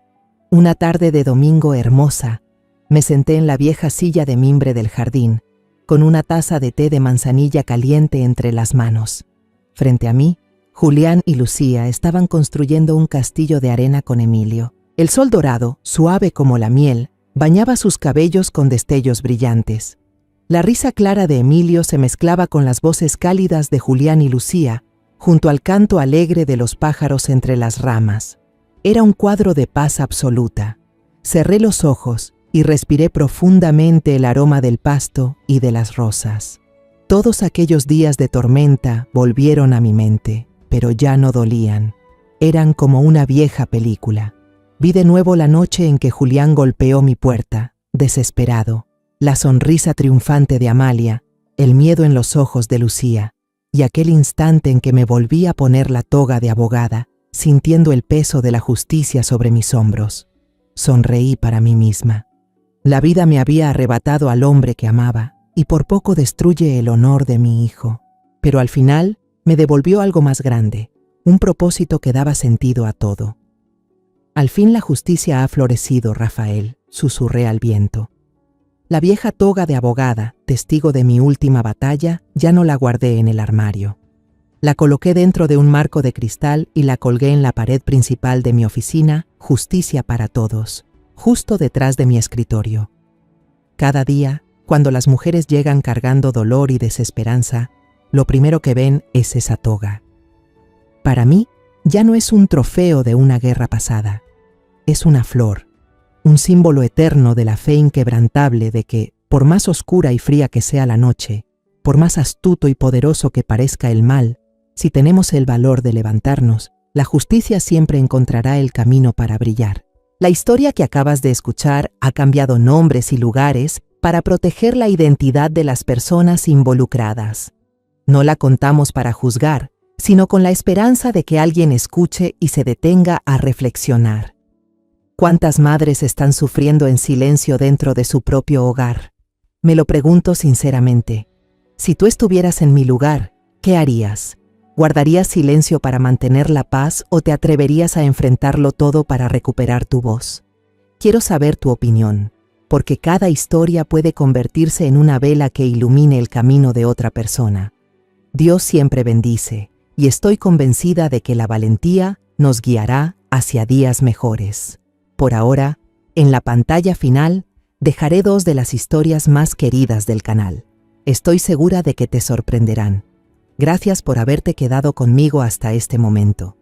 Una tarde de domingo hermosa, me senté en la vieja silla de mimbre del jardín, con una taza de té de manzanilla caliente entre las manos. Frente a mí, Julián y Lucía estaban construyendo un castillo de arena con Emilio. El sol dorado, suave como la miel, bañaba sus cabellos con destellos brillantes. La risa clara de Emilio se mezclaba con las voces cálidas de Julián y Lucía, junto al canto alegre de los pájaros entre las ramas. Era un cuadro de paz absoluta. Cerré los ojos y respiré profundamente el aroma del pasto y de las rosas. Todos aquellos días de tormenta volvieron a mi mente, pero ya no dolían. eran como una vieja película. Vi de nuevo la noche en que Julián golpeó mi puerta, desesperado, la sonrisa triunfante de Amalia, el miedo en los ojos de Lucía, y aquel instante en que me volví a poner la toga de abogada, sintiendo el peso de la justicia sobre mis hombros. Sonreí para mí misma. La vida me había arrebatado al hombre que amaba, y por poco destruye el honor de mi hijo. Pero al final me devolvió algo más grande, un propósito que daba sentido a todo. Al fin la justicia ha florecido, Rafael, susurré al viento. La vieja toga de abogada, testigo de mi última batalla, ya no la guardé en el armario. La coloqué dentro de un marco de cristal y la colgué en la pared principal de mi oficina, Justicia para Todos, justo detrás de mi escritorio. Cada día, cuando las mujeres llegan cargando dolor y desesperanza, lo primero que ven es esa toga. Para mí, ya no es un trofeo de una guerra pasada. Es una flor, un símbolo eterno de la fe inquebrantable de que, por más oscura y fría que sea la noche, por más astuto y poderoso que parezca el mal, si tenemos el valor de levantarnos, la justicia siempre encontrará el camino para brillar. La historia que acabas de escuchar ha cambiado nombres y lugares para proteger la identidad de las personas involucradas. No la contamos para juzgar, sino con la esperanza de que alguien escuche y se detenga a reflexionar. ¿Cuántas madres están sufriendo en silencio dentro de su propio hogar? Me lo pregunto sinceramente. Si tú estuvieras en mi lugar, ¿qué harías? ¿Guardarías silencio para mantener la paz o te atreverías a enfrentarlo todo para recuperar tu voz? Quiero saber tu opinión, porque cada historia puede convertirse en una vela que ilumine el camino de otra persona. Dios siempre bendice, y estoy convencida de que la valentía nos guiará hacia días mejores. Por ahora, en la pantalla final, dejaré 2 de las historias más queridas del canal. Estoy segura de que te sorprenderán. Gracias por haberte quedado conmigo hasta este momento.